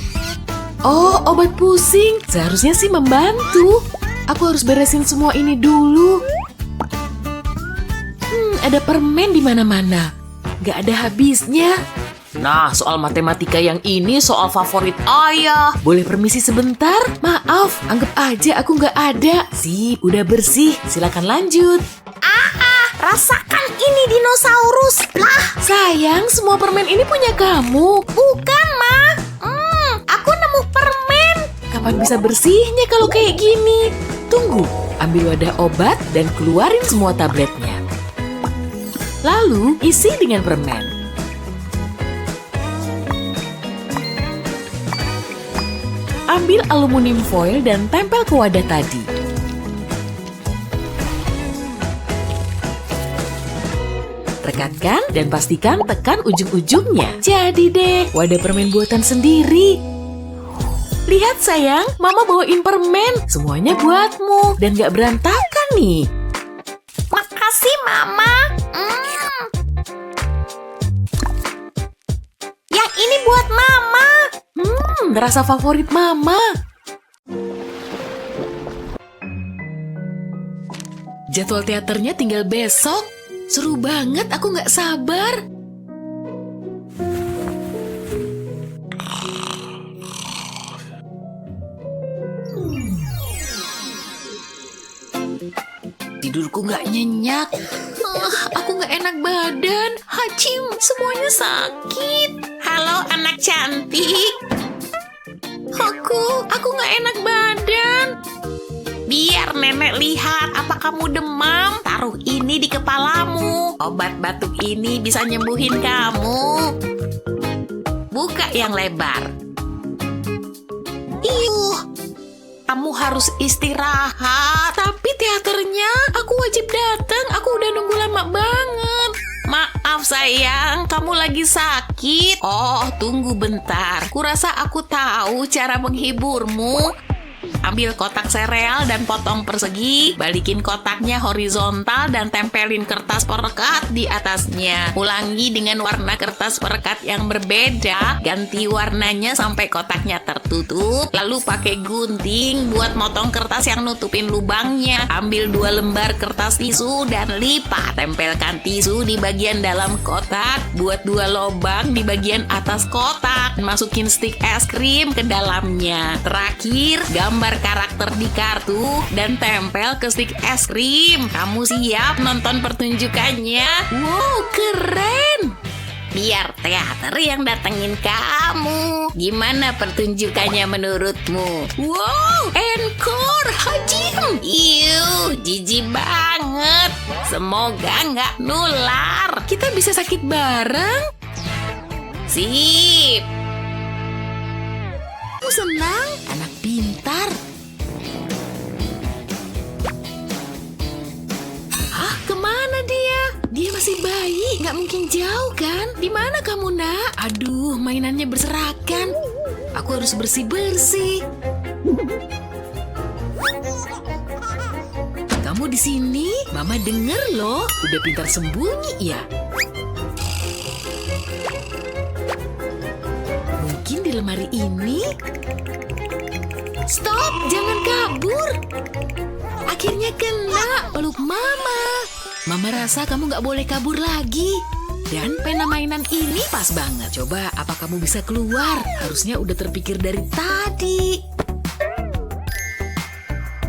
Oh, obat pusing. Seharusnya sih membantu. Aku harus beresin semua ini dulu. Ada permen di mana-mana. Gak ada habisnya. Nah, soal matematika yang ini soal favorit ayah. Boleh permisi sebentar? Maaf, anggap aja aku gak ada. Sip, udah bersih. Silakan lanjut. Rasakan ini dinosaurus. Lah, Sayang, semua permen ini punya kamu. bukan, Ma. Aku nemu permen. Kapan bisa bersihnya kalau kayak gini? Tunggu, ambil wadah obat dan keluarin semua tabletnya. Lalu, isi dengan permen. Ambil aluminium foil dan tempel ke wadah tadi. Rekatkan dan pastikan tekan ujung-ujungnya. Jadi deh, wadah permen buatan sendiri. Lihat sayang, Mama bawain permen. Semuanya buatmu dan gak berantakan nih. Makasih, Mama. Yang ini buat Mama. Rasa favorit Mama. Jadwal teaternya tinggal besok. Seru banget, aku gak sabar. Tidurku gak nyenyak. Aku gak enak badan. Hacim, semuanya sakit. Halo, anak cantik. Aku gak enak badan. Biar nenek lihat apa kamu demam. Taruh ini di kepalamu. Obat batuk ini bisa nyembuhin kamu. Buka yang lebar. Kamu harus istirahat. Tapi teaternya aku wajib datang. Aku udah nunggu lama banget. Maaf sayang, kamu lagi sakit. Oh, tunggu bentar. Kurasa aku tahu cara menghiburmu. Ambil kotak sereal dan potong persegi. Balikin kotaknya horizontal dan tempelin kertas perekat di atasnya. Ulangi dengan warna kertas perekat yang berbeda. Ganti warnanya sampai kotaknya tertutup. Lalu pakai gunting buat motong kertas yang nutupin lubangnya. Ambil 2 lembar kertas tisu dan lipat. Tempelkan tisu di bagian dalam kotak. Buat 2 lubang di bagian atas kotak. Masukin stik es krim ke dalamnya. Terakhir, gambar karakter di kartu dan tempel ke stik es krim. Kamu siap nonton pertunjukannya? Wow, keren! Biar teater yang datengin kamu. Gimana pertunjukannya menurutmu? Wow, encore, hajim! Iuh, jijik banget. Semoga nggak nular. Kita bisa sakit bareng? Sip! Kamu senang? Anak pintar. Hah? Kemana dia? Dia masih bayi, nggak mungkin jauh kan? Di mana kamu, Nak? Aduh, mainannya berserakan. Aku harus bersih-bersih. Kamu di sini? Mama denger loh. Udah pintar sembunyi ya? Mungkin di lemari ini? Stop, jangan kabur. Akhirnya kena peluk Mama. Mama rasa kamu nggak boleh kabur lagi. Dan pena mainan ini pas banget. Coba, apa kamu bisa keluar? Harusnya udah terpikir dari tadi.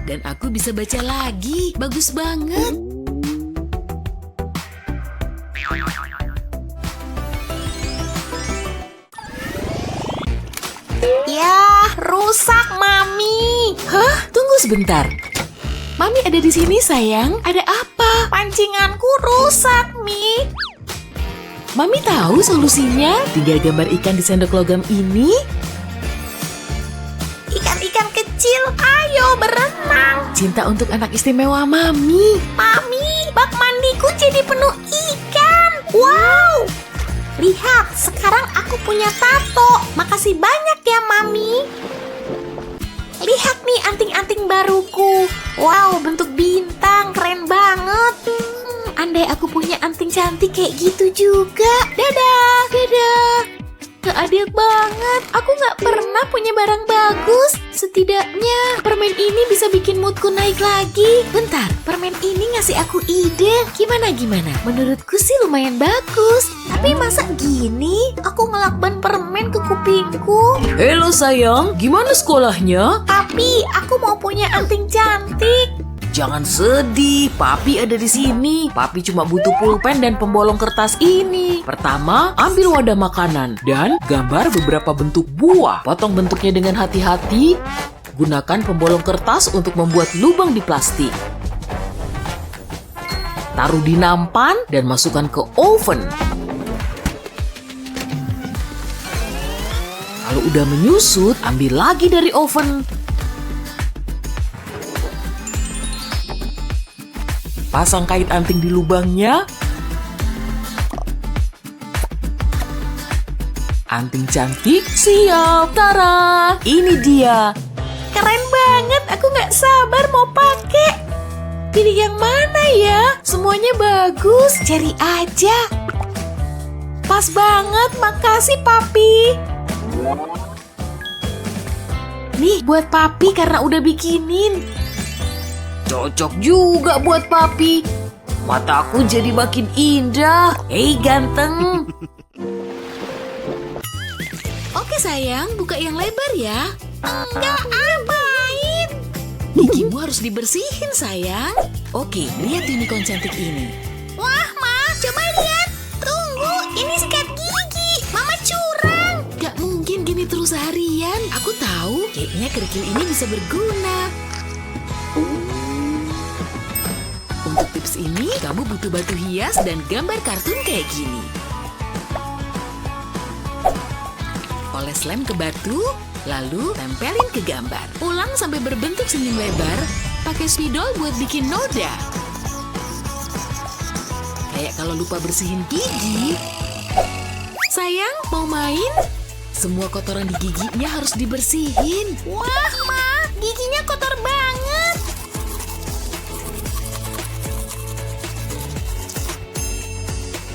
Dan aku bisa baca lagi. Bagus banget. Ya, rusak, Mami. Hah? Tunggu sebentar. Mami ada di sini, sayang. Ada apa? Pancinganku rusak, Mi. Mami tahu solusinya. Tinggal gambar ikan di sendok logam ini. Ikan-ikan kecil, ayo berenang. Cinta untuk anak istimewa Mami. Mami, bak mandiku jadi penuh ikan. Wow. Lihat, sekarang aku punya tato. Makasih banyak ya, Mami. Lihat nih anting-anting baruku. Wow, bentuk bintang, keren banget. Andai aku punya anting cantik kayak gitu juga. Dadah, dadah. Gak adil banget. Aku gak pernah punya barang bagus. Setidaknya permen ini bisa bikin moodku naik lagi. Bentar, permen ini ngasih aku ide. Gimana? Menurutku sih lumayan bagus. Tapi masa gini? Aku ngelakban permen ke kupingku. Halo sayang, gimana sekolahnya? Tapi aku mau punya anting cantik. Jangan sedih, Papi ada di sini. Papi cuma butuh pulpen dan pembolong kertas ini. Pertama, ambil wadah makanan dan gambar beberapa bentuk buah. Potong bentuknya dengan hati-hati. Gunakan pembolong kertas untuk membuat lubang di plastik. Taruh di nampan dan masukkan ke oven. Kalau udah menyusut, ambil lagi dari oven. Pasang kait anting di lubangnya. Anting cantik siap. Tara, ini dia. Keren banget, aku gak sabar mau pakai. Pilih yang mana ya? Semuanya bagus, cari aja. Pas banget, makasih Papi. Nih buat Papi karena udah bikinin. Cocok juga buat Papi. Mataku jadi makin indah. Hei ganteng. Oke sayang, buka yang lebar ya. Enggak, apain. Gigimu harus dibersihin sayang. Oke, lihat unicorn cantik ini. Wah, Ma, coba lihat. Tunggu, ini sikat gigi. Mama curang. Gak mungkin gini terus seharian. Aku tahu, kayaknya kerikil ini bisa berguna. Untuk tips ini, kamu butuh batu hias dan gambar kartun kayak gini. Oles lem ke batu, lalu tempelin ke gambar. Ulang sampai berbentuk senyum lebar, pakai spidol buat bikin noda. Kayak kalau lupa bersihin gigi. Sayang, mau main? Semua kotoran di giginya harus dibersihin. Wah, Ma, giginya kotor banget.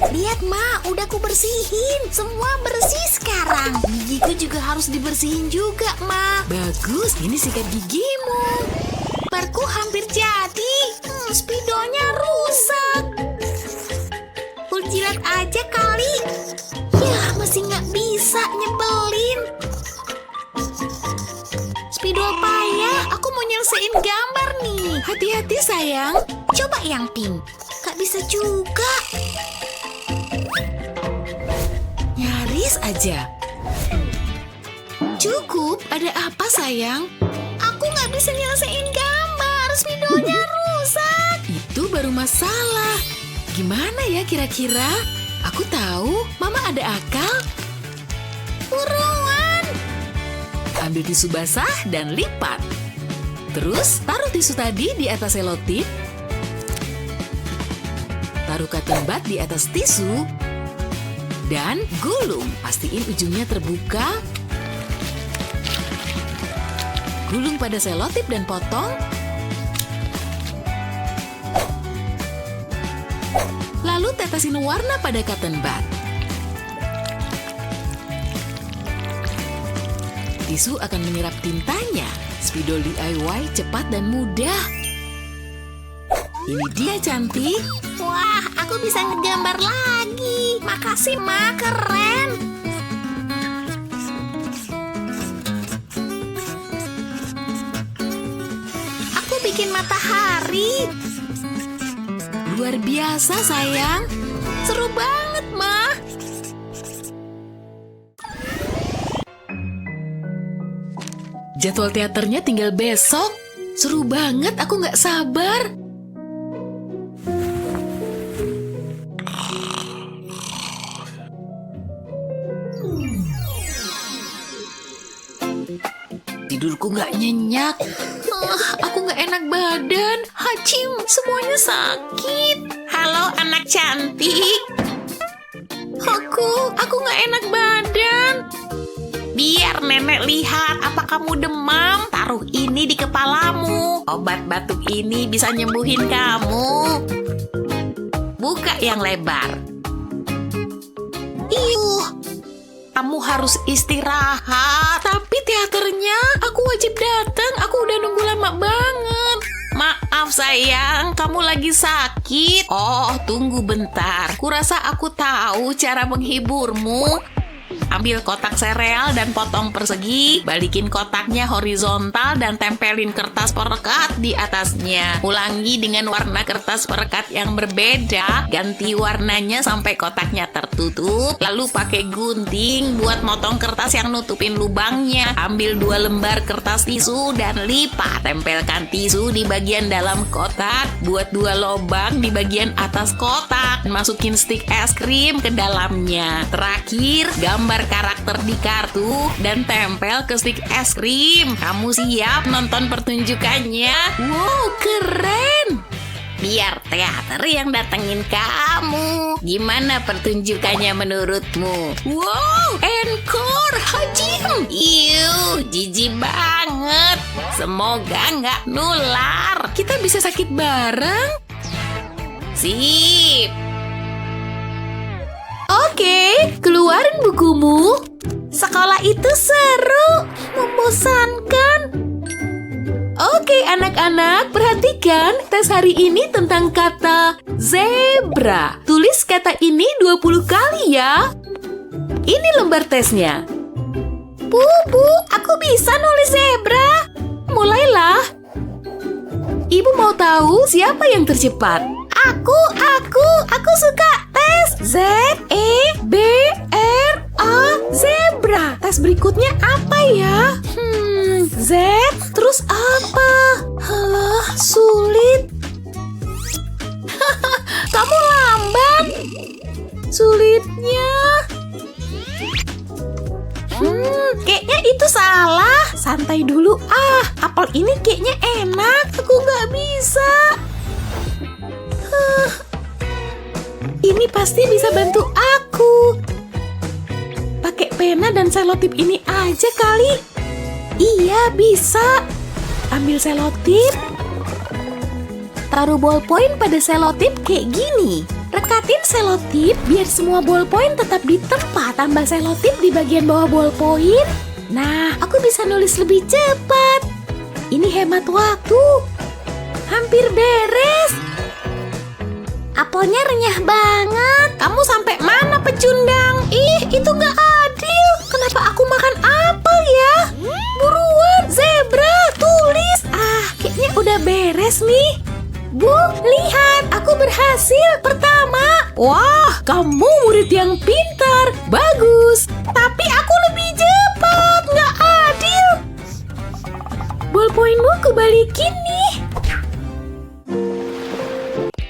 Lihat, Ma, udah aku bersihin. Semua bersih sekarang. Gigiku juga harus dibersihin juga, Ma. Bagus, ini sikat gigimu. Perku hampir jadi. Spidonya rusak. Aku jilat aja kali. Ya, masih nggak bisa, nyebelin. Spidol payah, aku mau nyelesain gambar nih. Hati-hati sayang. Coba yang pink. Nggak bisa juga. Nyaris aja. Cukup, Ada apa sayang? aku nggak bisa nyelesain gambar. Spidolnya rusak. Itu baru masalah. Gimana ya kira-kira? Aku tahu, Mama ada akal. Buruan. Ambil tisu basah dan lipat. Terus taruh tisu tadi di atas selotip. Taruh cotton bud di atas tisu. Dan gulung. Pastiin ujungnya terbuka. Gulung pada selotip dan potong. Lalu tetesin warna pada cotton bud. Tisu akan menyerap tintanya. Spidol DIY cepat dan mudah. Ini dia cantik. Wah, aku bisa ngegambar lagi. Makasih, Ma, keren. Aku bikin matahari. Luar biasa sayang. Seru banget, Ma. Jadwal teaternya tinggal besok. Seru banget, aku nggak sabar. Tidurku nggak nyenyak. Aku nggak enak badan. Hacim, semuanya sakit. Halo, anak cantik. Aku nggak enak badan. Biar nenek lihat apa kamu demam. Taruh ini di kepalamu. Obat batuk ini bisa nyembuhin kamu. Buka yang lebar. Kamu harus istirahat. Tapi teaternya aku wajib datang. Aku udah nunggu lama banget. Maaf sayang, kamu lagi sakit. Oh, tunggu bentar. Kurasa aku tahu cara menghiburmu. Ambil kotak sereal dan potong persegi. Balikin kotaknya horizontal dan tempelin kertas perekat di atasnya. Ulangi dengan warna kertas perekat yang berbeda. Ganti warnanya sampai kotaknya tertutup. Lalu pakai gunting buat motong kertas yang nutupin lubangnya. Ambil 2 lembar kertas tisu dan lipat. Tempelkan tisu di bagian dalam kotak. Buat 2 lubang di bagian atas kotak. Masukin stik es krim ke dalamnya. Terakhir, gambar karakter di kartu dan tempel ke stik es krim. Kamu siap nonton pertunjukannya? Wow, keren. Biar teater yang datengin kamu. Gimana pertunjukannya menurutmu? Wow, encore, Hajim. Iuh, jijik banget. Semoga nggak nular. Kita bisa sakit bareng. Sip. Oke, keluarin bukumu. Sekolah itu seru, membosankan. Oke, anak-anak, perhatikan tes hari ini tentang kata zebra. Tulis kata ini 20 kali ya. Ini lembar tesnya. Bu, aku bisa nulis zebra. Mulailah. Ibu mau tahu siapa yang tercepat? Aku suka tes. Z-E-B-R-A, zebra. Tes berikutnya apa ya? Z, terus apa? Halah, sulit. Kamu lambat. Sulitnya. Kayaknya itu salah. Santai dulu apel ini kayaknya enak. Aku nggak bisa. Ini pasti bisa bantu aku. Pakai pena dan selotip ini aja kali. Iya, bisa. Ambil selotip. Taruh ballpoint pada selotip kayak gini. Rekatin selotip biar semua ballpoint tetap di tempat. Tambah selotip di bagian bawah ballpoint. Nah, aku bisa nulis lebih cepat. Ini hemat waktu. Hampir beres. Apelnya renyah banget. Kamu sampai mana, pecundang? Ih, itu nggak adil. Kenapa aku makan apel ya? Buruan, zebra, tulis. Kayaknya udah beres nih. Bu, lihat, aku berhasil. Pertama. Wah, kamu murid yang pintar. Bagus. Tapi aku lebih cepat. Nggak adil. Ballpointmu kubalikin nih.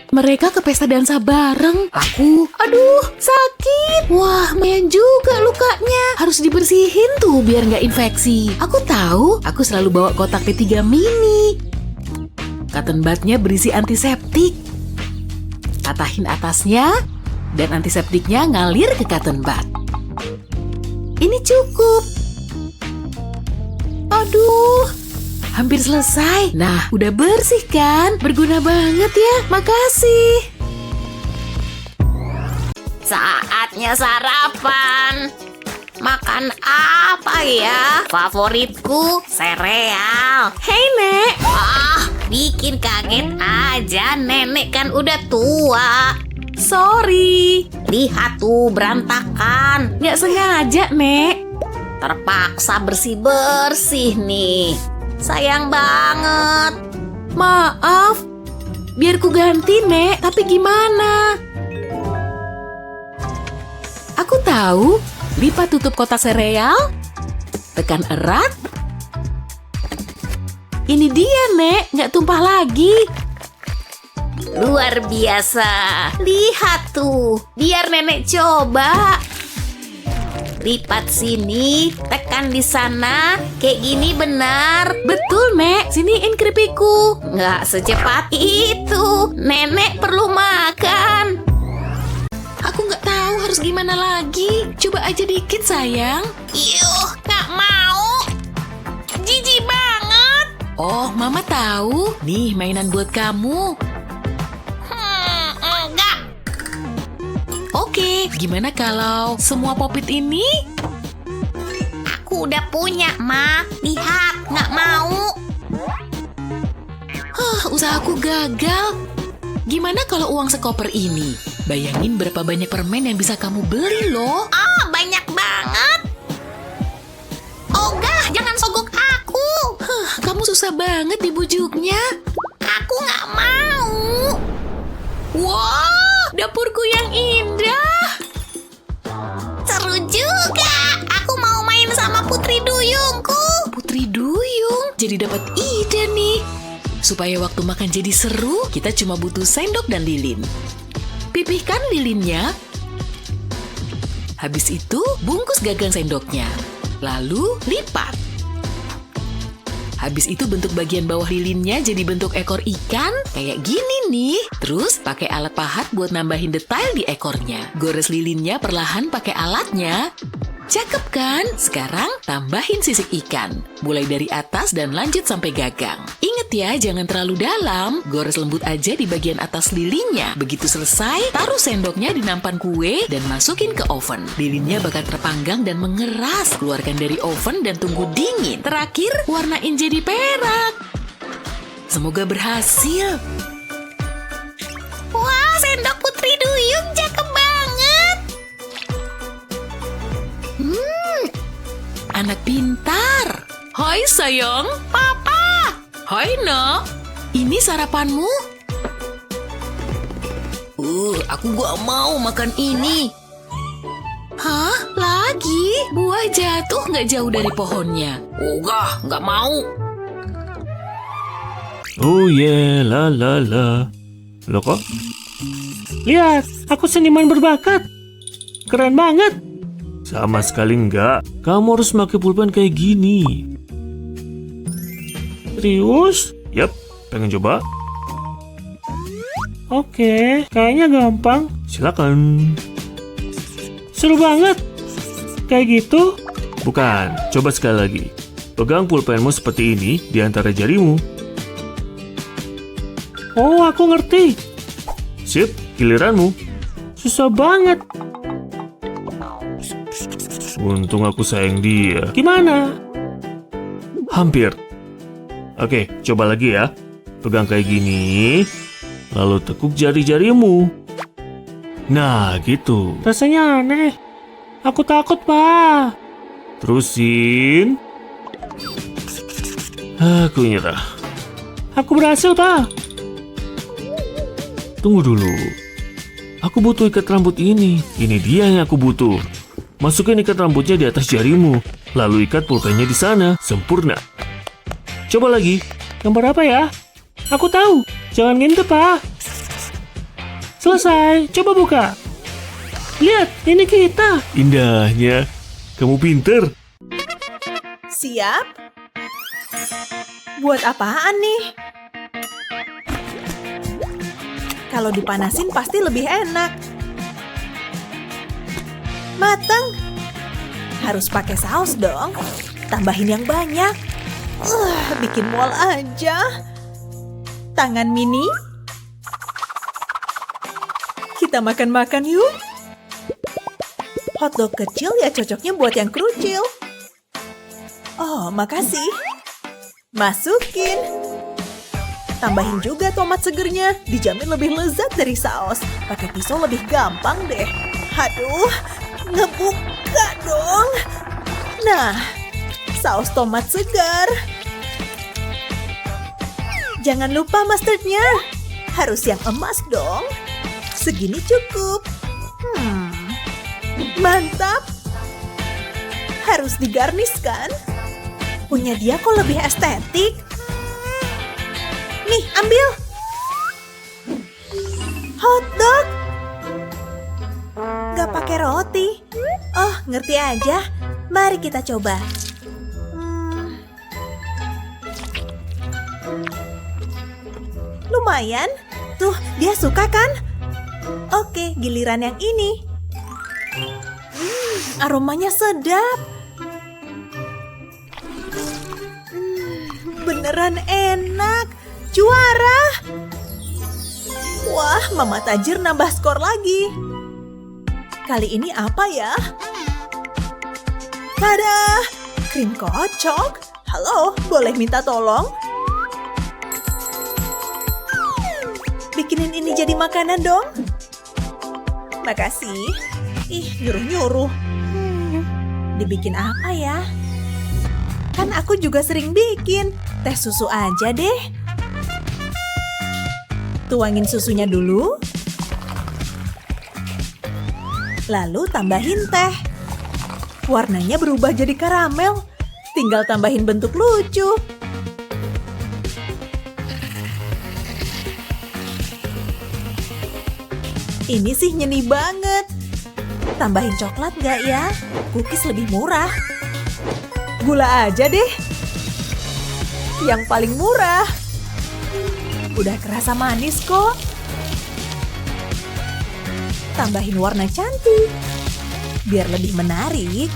Mereka ke pesta dansa bareng. Aduh, sakit. Wah, lumayan juga lukanya. Harus dibersihin tuh biar nggak infeksi. Aku tahu, aku selalu bawa kotak P3 mini. Cotton budnya berisi antiseptik. Patahin atasnya, dan antiseptiknya ngalir ke cotton bud. Ini cukup. Aduh, hampir selesai. Nah, udah bersih kan? Berguna banget ya, makasih. Saatnya sarapan. Makan apa ya? Favoritku sereal. Hei, Nek. Bikin kaget aja. Nenek kan udah tua. Sorry. Lihat tuh berantakan. Nggak sengaja, Nek. Terpaksa bersih-bersih nih. Sayang banget. Maaf. Biar ku ganti, Nek. Tapi gimana? Aku tahu. Lipat tutup kotak sereal. Tekan erat. Ini dia, Nek. Nggak tumpah lagi. Luar biasa. Lihat tuh. Biar Nenek coba. Lipat sini. Tekan di sana. Kayak gini benar. Betul, Nek. Siniin keripikku. Nggak secepat itu. Nenek perlu makan. Aku nggak tahu harus gimana lagi. Coba aja dikit, sayang. Yuh, nggak mau. Jijik banget. Oh, Mama tahu. Nih, mainan buat kamu. Enggak. Oke, gimana kalau semua popit ini? Aku udah punya, Ma. Lihat, nggak mau. Usahaku gagal. Gimana kalau uang sekoper ini? Bayangin berapa banyak permen yang bisa kamu beli loh. Banyak banget. Ogah, jangan sogok aku. Kamu susah banget dibujuknya. Aku nggak mau. Wow, dapurku yang indah. Seru juga. Aku mau main sama Putri Duyungku. Putri Duyung? Jadi dapat ide nih. Supaya waktu makan jadi seru, kita cuma butuh sendok dan lilin. Pipihkan lilinnya. Habis itu, bungkus gagang sendoknya. Lalu, lipat. Habis itu bentuk bagian bawah lilinnya jadi bentuk ekor ikan. Kayak gini nih. Terus, pakai alat pahat buat nambahin detail di ekornya. Gores lilinnya perlahan pakai alatnya. Cakep kan? Sekarang tambahin sisik ikan. Mulai dari atas dan lanjut sampai gagang. Ingat ya, jangan terlalu dalam. Gores lembut aja di bagian atas lilinnya. Begitu selesai, taruh sendoknya di nampan kue dan masukin ke oven. Lilinnya bakal terpanggang dan mengeras. Keluarkan dari oven dan tunggu dingin. Terakhir, warnain jadi perak. Semoga berhasil. Wah, sendok Putri Duyung cakep banget. Anak pintar. Hai sayang. Papa. Hai nak. Ini sarapanmu? Aku gak mau makan ini. Hah? Lagi? Buah jatuh gak jauh dari pohonnya. Gak mau. Oh yeah, la la la. Loh kok? Lihat, aku seniman berbakat. Keren banget. Sama sekali enggak. Kamu harus pakai pulpen kayak gini. Serius? Yap, pengen coba? Oke, kayaknya gampang. Silakan. Seru banget. Kayak gitu? Bukan, coba sekali lagi. Pegang pulpenmu seperti ini di antara jarimu. Oh, aku ngerti. Sip, giliranmu. Susah banget. Untung aku sayang dia. Gimana? Hampir. Oke, coba lagi ya. Pegang kayak gini. Lalu tekuk jari-jarimu. Nah, gitu. Rasanya aneh. Aku takut, Pak. Terusin. Aku nyerah. Aku berhasil, Pak. Tunggu dulu. Aku butuh ikat rambut ini. Ini dia yang aku butuh. Masukin ikat rambutnya di atas jarimu. Lalu ikat pulpennya di sana. Sempurna. Coba lagi. Gambar apa ya? Aku tahu. Jangan ngintip, Pak. Selesai. Coba buka. Lihat, ini kita. Indahnya. Kamu pinter. Siap? Buat apaan nih? Kalau dipanasin pasti lebih enak. Mateng. Harus pakai saus dong. Tambahin yang banyak. Bikin mual aja. Tangan mini. Kita makan-makan yuk. Hotdog kecil ya cocoknya buat yang kerucil. Oh, makasih. Masukin. Tambahin juga tomat segernya. Dijamin lebih lezat dari saus. Pakai pisau lebih gampang deh. Aduh, ngebuka dong. Nah, saus tomat segar. Jangan lupa mustardnya. Harus yang emas dong. Segini cukup. Mantap. Harus digarnish kan? Punya dia kok lebih estetik. Nih, ambil. Hotdog. Gak pakai roti. Oh, ngerti aja. Mari kita coba. Lumayan. Tuh, dia suka kan? Oke, giliran yang ini. Aromanya sedap. Beneran enak. Juara. Wah, Mama Tajir nambah skor lagi. Kali ini apa ya? Tada! Krim kocok. Halo, boleh minta tolong? Bikinin ini jadi makanan dong. Makasih. Ih, nyuruh-nyuruh. Dibikin apa ya? Kan aku juga sering bikin. Teh susu aja deh. Tuangin susunya dulu. Lalu tambahin teh. Warnanya berubah jadi karamel. Tinggal tambahin bentuk lucu. Ini sih nyeni banget. Tambahin coklat nggak ya? Cookies lebih murah. Gula aja deh. Yang paling murah. Udah kerasa manis kok. Tambahin warna cantik. Biar lebih menarik.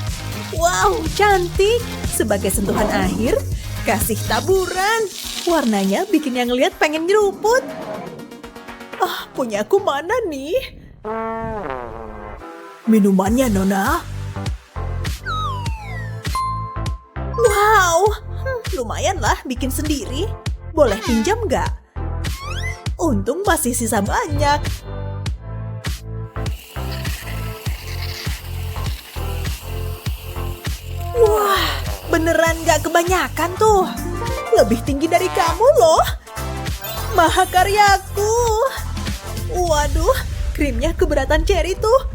Wow, cantik. Sebagai sentuhan akhir, kasih taburan. Warnanya bikin yang lihat pengen nyeruput. Ah, punya aku mana nih? Minumannya, Nona. Wow, lumayan lah bikin sendiri. Boleh pinjam nggak? Untung masih sisa banyak. Wah, beneran nggak kebanyakan tuh. Lebih tinggi dari kamu loh. Mahakaryaku. Waduh, krimnya keberatan cherry tuh.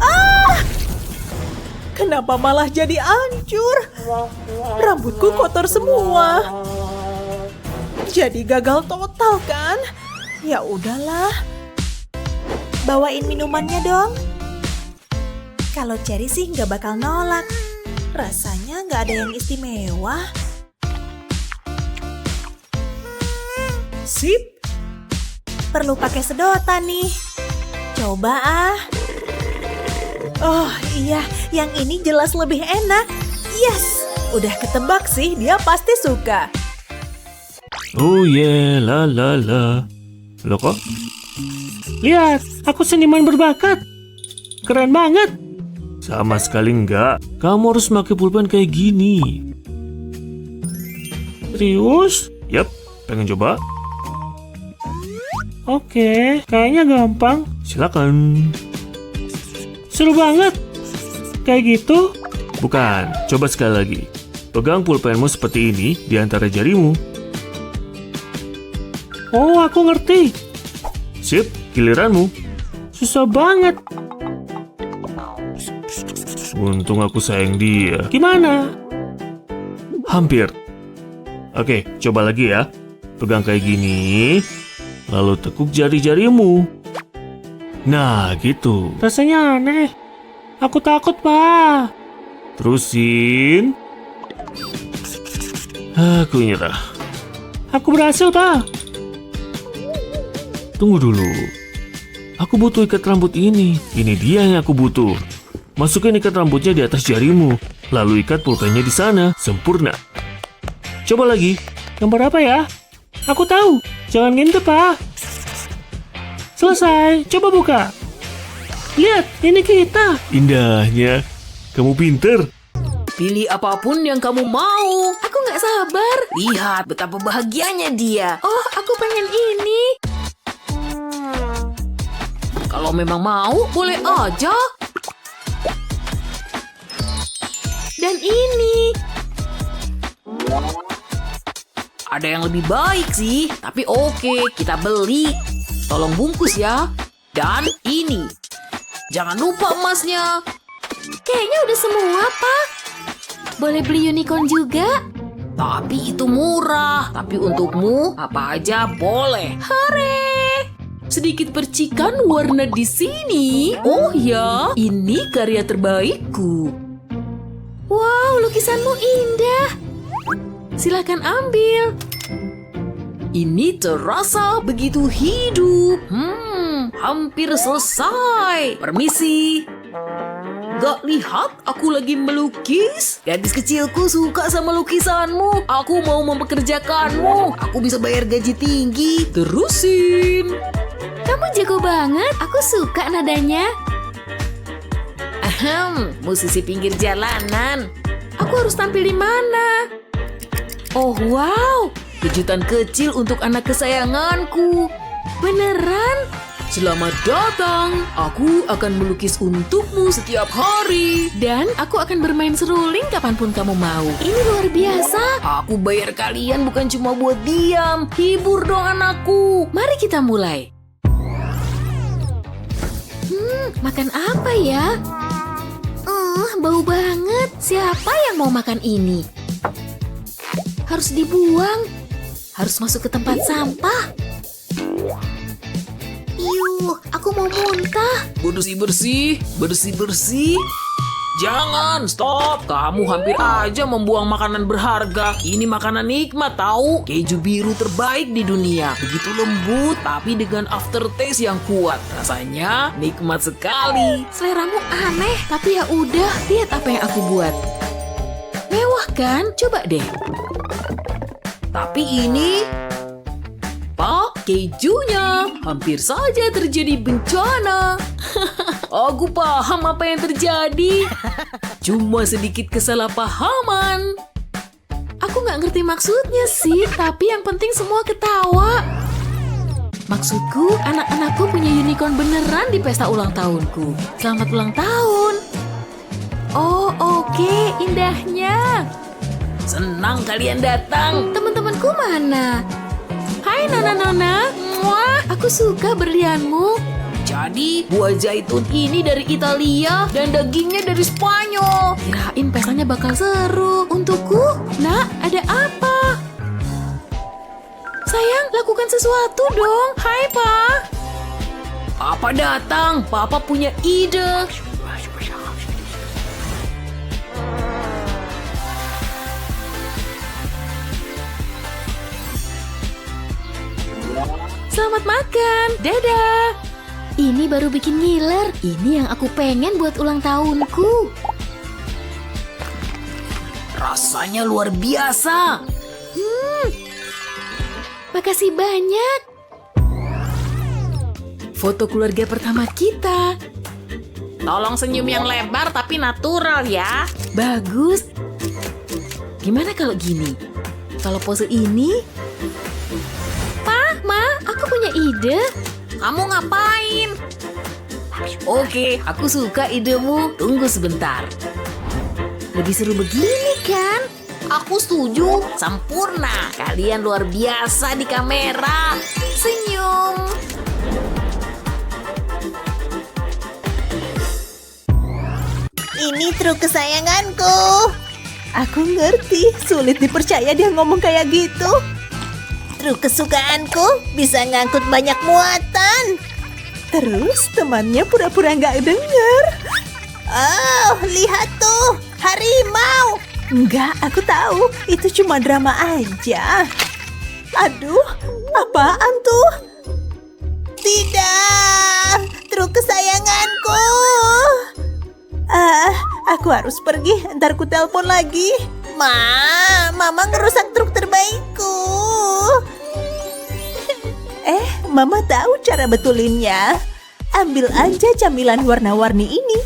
Ah! Kenapa malah jadi hancur? Rambutku kotor semua. Jadi gagal total kan? Ya udahlah. Bawain minumannya dong. Kalau cherry sih nggak bakal nolak. Rasanya nggak ada yang istimewa. Sip. Perlu pakai sedotan nih. Coba ah. Oh iya, yang ini jelas lebih enak. Yes. Udah ketebak sih, dia pasti suka. Oh yeah, la la la. Loh kok? Lihat, aku seniman berbakat. Keren banget. Sama sekali enggak. Kamu harus pakai pulpen kayak gini. Serius? Yap, pengen coba? Oke, kayaknya gampang. Silakan. Seru banget. Kayak gitu? Bukan, coba sekali lagi. Pegang pulpenmu seperti ini di antara jarimu. Oh, aku ngerti. Sip, giliranmu. Susah banget. Untung aku sayang dia. Gimana? Hampir. Oke, coba lagi ya. Pegang kayak gini. Lalu tekuk jari-jarimu. Nah, gitu. Rasanya aneh. Aku takut, Pak. Terusin. Aku nyerah. Aku berhasil, Pak. Tunggu dulu. Aku butuh ikat rambut ini. Ini dia yang aku butuh. Masukin ikat rambutnya di atas jarimu. Lalu ikat pulpennya di sana. Sempurna. Coba lagi. Gambar apa ya? Aku tahu. Jangan ngintip, Pak. Selesai. Coba buka. Lihat, ini kita. Indahnya. Kamu pinter. Pilih apapun yang kamu mau. Aku nggak sabar. Lihat betapa bahagianya dia. Oh, aku pengen ini. Kalau memang mau, boleh aja. Dan ini. Ada yang lebih baik sih, tapi oke, kita beli. Tolong bungkus ya. Dan ini. Jangan lupa emasnya. Kayaknya udah semua, Pak. Boleh beli unicorn juga? Tapi itu murah. Tapi untukmu, apa aja boleh. Hore! Sedikit percikan warna di sini. Oh ya, ini karya terbaikku. Wow, lukisanmu indah. Silakan ambil. Ini terasa begitu hidup. Hampir selesai. Permisi. Gak lihat aku lagi melukis? Gadis kecilku suka sama lukisanmu. Aku mau mempekerjakanmu. Aku bisa bayar gaji tinggi. Terusin. Kamu jago banget. Aku suka nadanya. Musisi pinggir jalanan. Aku harus tampil di mana? Oh wow, kejutan kecil untuk anak kesayanganku. Beneran? Selamat datang. Aku akan melukis untukmu setiap hari. Dan aku akan bermain seruling kapanpun kamu mau. Ini luar biasa. Aku bayar kalian bukan cuma buat diam. Hibur dong anakku. Mari kita mulai. Makan apa ya? Bau banget. Siapa yang mau makan ini? Harus dibuang. Harus masuk ke tempat sampah. Aku mau muntah. Bersih-bersih, bersih-bersih. Jangan, stop. Kamu hampir aja membuang makanan berharga. Ini makanan nikmat tahu. Keju biru terbaik di dunia. Begitu lembut, tapi dengan aftertaste yang kuat. Rasanya nikmat sekali. Seleramu aneh, tapi ya udah. Lihat apa yang aku buat. Mewah kan? Coba deh. Tapi ini... Pak, kejunya hampir saja terjadi bencana. Aku paham apa yang terjadi. Cuma sedikit kesalahpahaman. Aku nggak ngerti maksudnya sih, tapi yang penting semua ketawa. Maksudku, anak-anakku punya unicorn beneran di pesta ulang tahunku. Selamat ulang tahun. Oh, oke, indahnya. Senang kalian datang. Teman-temanku mana? Hai Nona-Nona. Wah, aku suka berlianmu. Jadi, buah zaitun ini dari Italia dan dagingnya dari Spanyol. Kirain pestanya bakal seru. Untukku, Nak, ada apa? Sayang, lakukan sesuatu dong. Hai, Pa. Papa datang. Papa punya ide. Selamat makan. Dadah. Ini baru bikin ngiler. Ini yang aku pengen buat ulang tahunku. Rasanya luar biasa. Makasih banyak. Foto keluarga pertama kita. Tolong senyum yang lebar tapi natural ya. Bagus. Gimana kalau gini? Kalau pose ini, Ma, aku punya ide. Kamu ngapain? oke, aku suka idemu. Tunggu sebentar. Lebih seru begini kan? Aku setuju. Sempurna. Kalian luar biasa di kamera. Senyum. Ini truk kesayanganku. Aku ngerti, sulit dipercaya dia ngomong kayak gitu. Truk kesukaanku bisa ngangkut banyak muatan. Terus temannya pura-pura nggak dengar. Oh, lihat tuh, harimau. Enggak, aku tahu, itu cuma drama aja. Aduh, apaan tuh? Tidak, truk kesayanganku. Aku harus pergi, ntar ku telepon lagi. Mama ngerusak truk terbaikku. Mama tahu cara betulinnya. Ambil aja camilan warna-warni ini.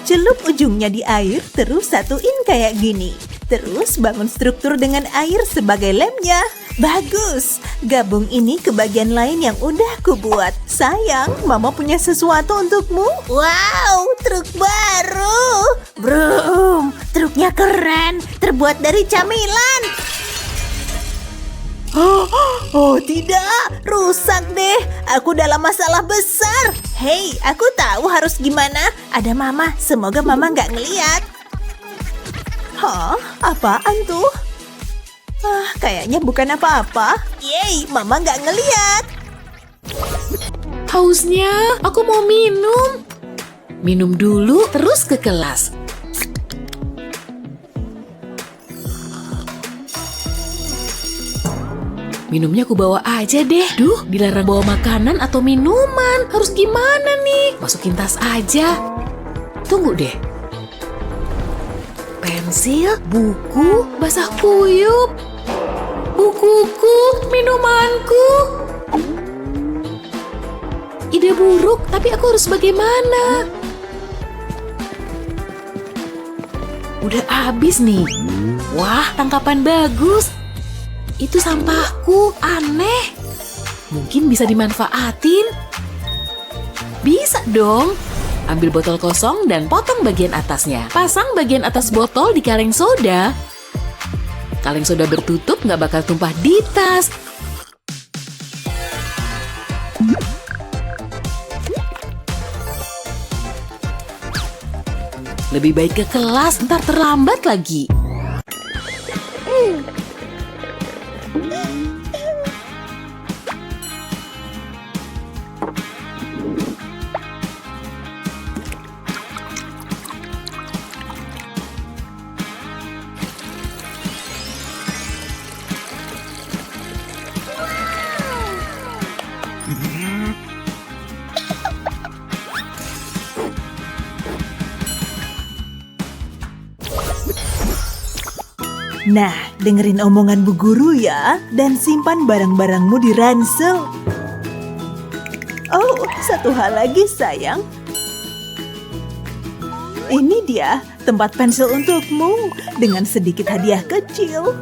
Celup ujungnya di air, terus satuin kayak gini. Terus bangun struktur dengan air sebagai lemnya. Bagus, gabung ini ke bagian lain yang udah kubuat. Sayang, Mama punya sesuatu untukmu. Wow, truk baru. Brum, truknya keren, terbuat dari camilan. Oh tidak, rusak deh. Aku dalam masalah besar. Hei, aku tahu harus gimana. Ada Mama, semoga Mama nggak ngeliat. Hah, apaan tuh? Kayaknya bukan apa-apa. Yeay, Mama nggak ngeliat. hausnya. Aku mau minum. Minum dulu, terus ke kelas. Minumnya aku bawa aja deh. Duh, dilarang bawa makanan atau minuman. Harus gimana nih? Masukin tas aja. Tunggu deh. Pensil, buku, basah kuyup. Bukuku, minumanku. Ide buruk, tapi aku harus bagaimana? Udah habis nih. Wah, tangkapan bagus. Itu sampahku, aneh. Mungkin bisa dimanfaatin. Bisa dong. Ambil botol kosong dan potong bagian atasnya. Pasang bagian atas botol di kaleng soda. Kaleng soda bertutup nggak bakal tumpah di tas. Lebih baik ke kelas, ntar terlambat lagi. Nah, dengerin omongan Bu Guru ya, dan simpan barang-barangmu di ransel. Oh, satu hal lagi sayang. Ini dia, tempat pensil untukmu, dengan sedikit hadiah kecil.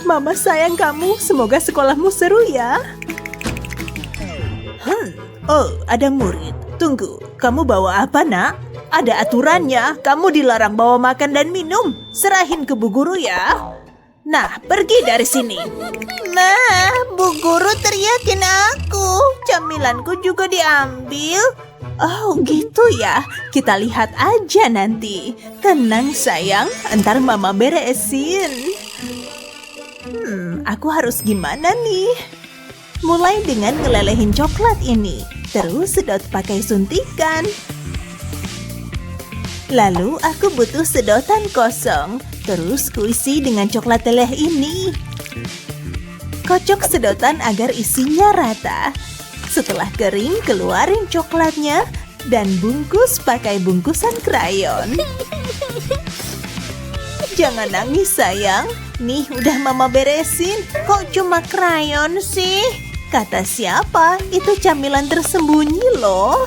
Mama sayang kamu, semoga sekolahmu seru ya. Oh, ada murid. Tunggu, kamu bawa apa, Nak? Ada aturannya, kamu dilarang bawa makan dan minum. Serahin ke Bu Guru ya. Nah, pergi dari sini. Nah, Bu Guru teriakin aku. Camilanku juga diambil. Oh, gitu ya. Kita lihat aja nanti. Tenang sayang, ntar Mama beresin. Aku harus gimana nih? Mulai dengan ngelelehin coklat ini. Terus sedot pakai suntikan. Lalu aku butuh sedotan kosong. Terus kuisi dengan coklat teleh ini. Kocok sedotan agar isinya rata. Setelah kering, keluarin coklatnya. dan bungkus pakai bungkusan krayon. Jangan nangis sayang. Nih udah mama beresin. Kok cuma krayon sih? Kata siapa? Itu camilan tersembunyi loh.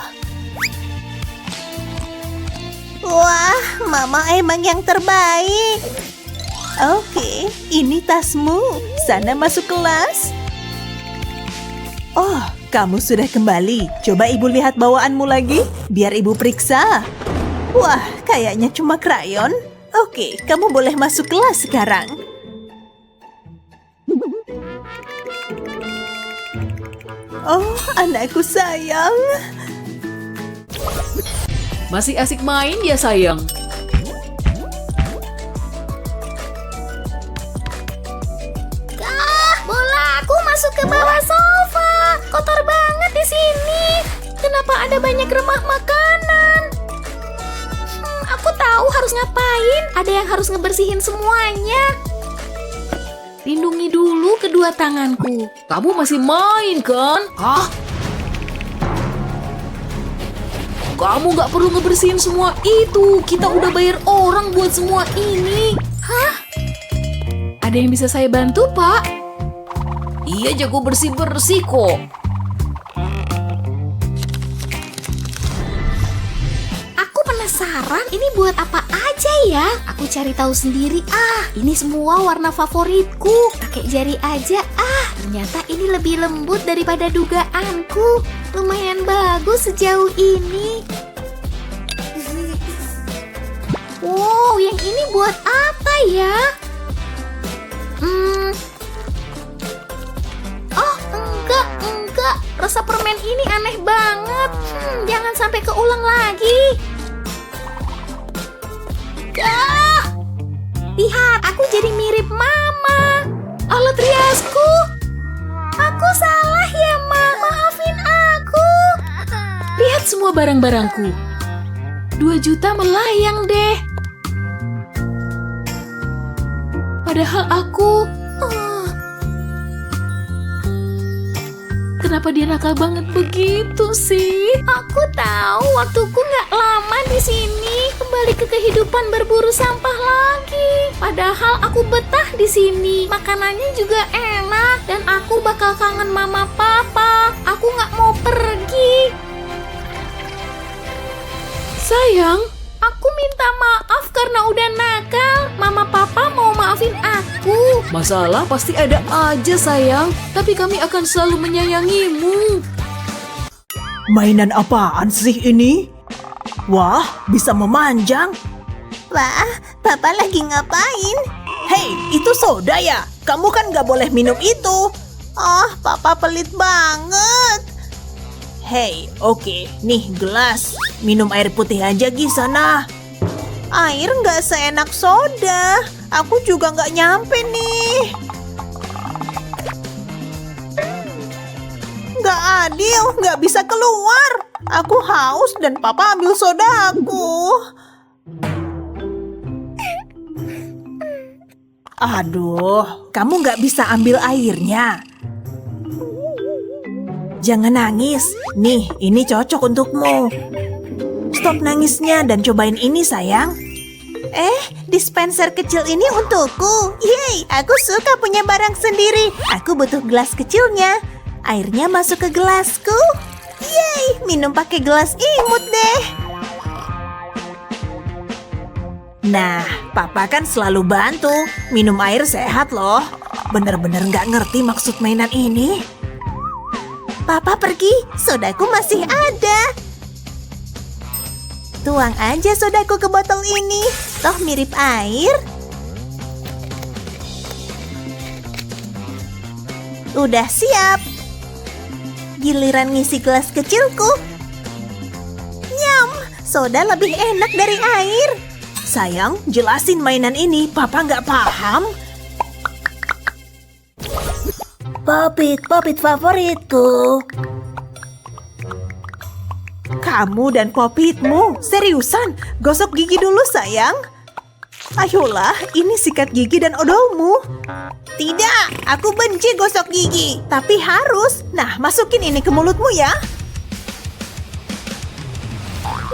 Wah, mama emang yang terbaik. Oke, ini tasmu. Sana masuk kelas. Oh, kamu sudah kembali. Coba ibu lihat bawaanmu lagi, biar ibu periksa. Wah, kayaknya cuma krayon. Oke, kamu boleh masuk kelas sekarang. Oh, anakku sayang. Masih asik main ya sayang? Bola aku masuk ke bawah sofa. Kotor banget di sini. Kenapa ada banyak remah makanan? Aku tahu harus ngapain. Ada yang harus ngebersihin semuanya. Lindungi dulu kedua tanganku. Kamu masih main kan? Hah? Kamu gak perlu ngebersihin semua itu. Kita udah bayar orang buat semua ini. Hah? Ada yang bisa saya bantu, Pak? Iya, jago bersih-bersih kok. Aku penasaran ini buat apa aja ya? Aku cari tahu sendiri. Ini semua warna favoritku. Pakai jari aja. Ternyata ini lebih lembut daripada dugaanku. Lumayan bagus sejauh ini. Wow, yang ini buat apa ya? Oh, enggak. Rasa permen ini aneh banget. Jangan sampai keulang lagi. Lihat, aku jadi mirip mama. Alat riasku. Aku salah ya, Ma. Maafin aku. Lihat semua barang-barangku. 2 juta melayang deh. Padahal aku... Kenapa dia nakal banget begitu sih? Aku tahu waktuku nggak lama di sini. Kembali ke kehidupan berburu sampah lagi. Padahal aku betah di sini. Makanannya juga enak dan aku bakal kangen mama papa. Aku nggak mau pergi. Sayang, Aku minta maaf karena udah nakal. Mama papa mau maafin aku. masalah pasti ada aja sayang. Tapi kami akan selalu menyayangimu. Mainan apaan sih ini? Wah, bisa memanjang. Wah, Papa lagi ngapain? Hei, itu soda ya? Kamu kan gak boleh minum itu. Oh, Papa pelit banget. Hei, oke, nih gelas. Minum air putih aja Gi sana. Air gak seenak soda. Aku juga gak nyampe nih. Gak adil, gak bisa keluar. Aku haus dan Papa ambil soda aku. Aduh, kamu gak bisa ambil airnya. Jangan nangis. Nih, ini cocok untukmu. Stop nangisnya dan cobain ini sayang. Dispenser kecil ini untukku. Yeay, aku suka punya barang sendiri. Aku butuh gelas kecilnya. Airnya masuk ke gelasku. Yeay, minum pakai gelas imut deh. Nah, Papa kan selalu bantu. Minum air sehat loh. Bener-bener gak ngerti maksud mainan ini. Papa pergi, sodaku masih ada. Tuang aja sodaku ke botol ini. Toh mirip air. Udah siap. Giliran ngisi gelas kecilku. Nyam, soda lebih enak dari air. Sayang, jelasin mainan ini. Papa nggak paham. Popit favoritku. Kamu dan popitmu, seriusan? Gosok gigi dulu sayang. Ayolah, ini sikat gigi dan odolmu. Tidak, aku benci gosok gigi. Tapi harus. Nah, masukin ini ke mulutmu ya.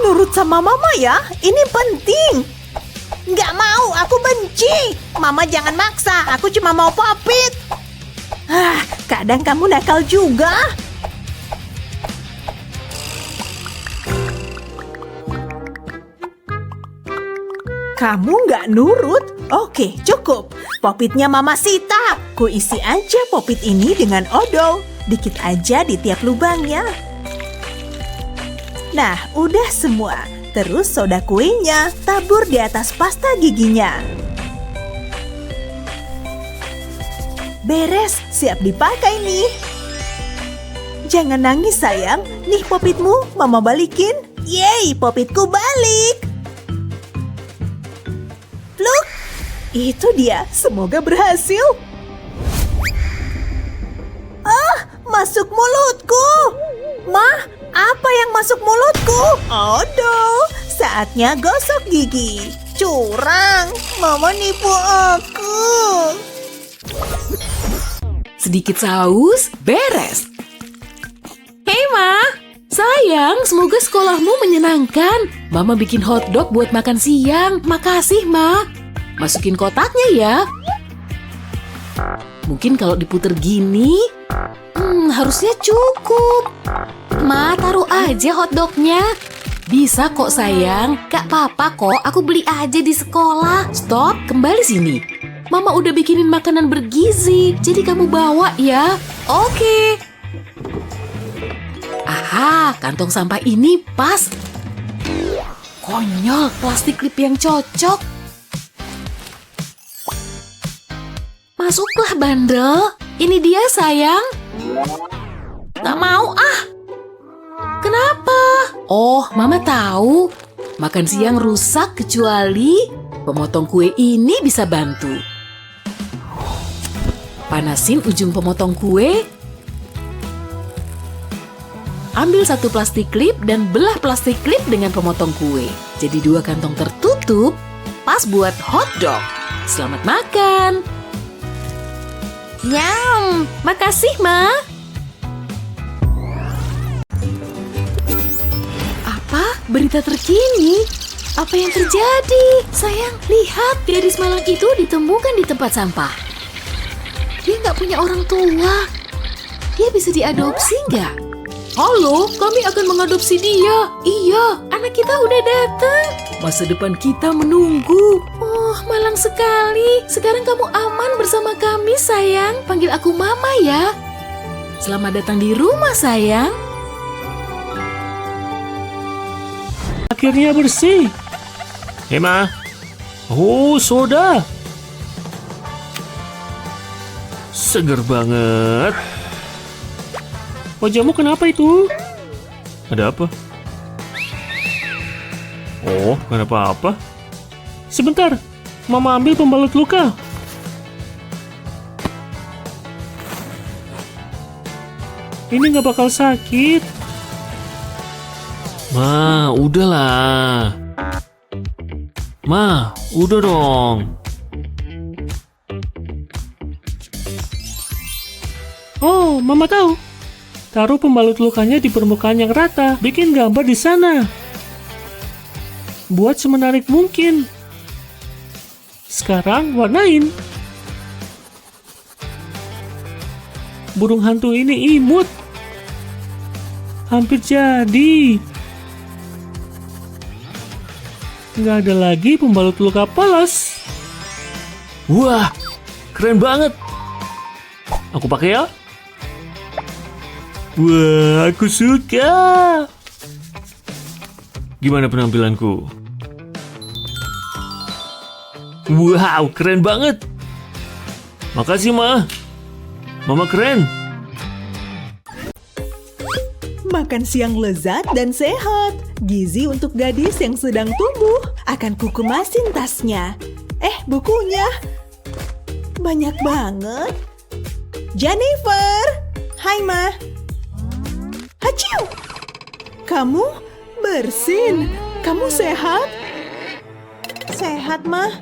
Nurut sama Mama ya, ini penting. Nggak mau, aku benci. Mama jangan maksa, aku cuma mau popit. Kadang kamu nakal juga. Kamu nggak nurut? Oke, cukup. Popitnya Mama Sita. Ku isi aja popit ini dengan odol. Dikit aja di tiap lubangnya. Nah, udah semua. Terus soda kuenya tabur di atas pasta giginya. Beres, siap dipakai nih. Jangan nangis sayang. Nih popitmu, Mama balikin. Yeay, popitku balik. Look, itu dia. Semoga berhasil. Masuk mulutku. Ma, apa yang masuk mulutku? Aduh, saatnya gosok gigi. Curang, Mama nipu aku. Sedikit saus, beres. Hei Ma, sayang, semoga sekolahmu menyenangkan. Mama bikin hotdog buat makan siang. Makasih Ma. Masukin kotaknya ya. Mungkin kalau diputer gini, harusnya cukup. Ma, taruh aja hotdognya. Bisa kok sayang, gak apa-apa kok, aku beli aja di sekolah. Stop, kembali sini. Mama udah bikinin makanan bergizi, jadi kamu bawa ya. Oke. Aha, kantong sampah ini pas. Konyol, plastik klip yang cocok. Masuklah bandel. Ini dia sayang. Gak mau ah. Kenapa? Oh, Mama tahu. Makan siang rusak kecuali pemotong kue ini bisa bantu. Panasin ujung pemotong kue. Ambil satu plastik klip dan belah plastik klip dengan pemotong kue. Jadi 2 kantong tertutup, pas buat hotdog. Selamat makan. Nyam, makasih Ma. Apa? Berita terkini? Apa yang terjadi? Sayang, lihat, gadis malang itu ditemukan di tempat sampah. Dia nggak punya orang tua. Dia bisa diadopsi nggak? Halo, kami akan mengadopsi dia. Iya, anak kita udah datang. Masa depan kita menunggu. Oh, malang sekali. Sekarang kamu aman bersama kami, sayang. Panggil aku Mama ya. Selamat datang di rumah, sayang. Akhirnya bersih. Hei Ma. Oh, soda. Seger banget. Wajahmu kenapa itu? Ada apa? Oh, kenapa apa? Sebentar, Mama ambil pembalut luka. Ini nggak bakal sakit. Ma, udahlah. Ma, udah dong. Oh, Mama tahu. Taruh pembalut lukanya di permukaan yang rata. Bikin gambar di sana. Buat semenarik mungkin. Sekarang warnain. Burung hantu ini imut. Hampir jadi. Nggak ada lagi pembalut luka polos. Wah, keren banget. Aku pakai ya. Wah, aku suka. Gimana penampilanku? Wow, keren banget. Makasih, Ma. Mama keren. Makan siang lezat dan sehat. Gizi untuk gadis yang sedang tumbuh. Akan kukemasin tasnya. Bukunya. Banyak banget. Jennifer. Hai, Ma. Haciu. Kamu bersin. Kamu sehat? Sehat, Ma.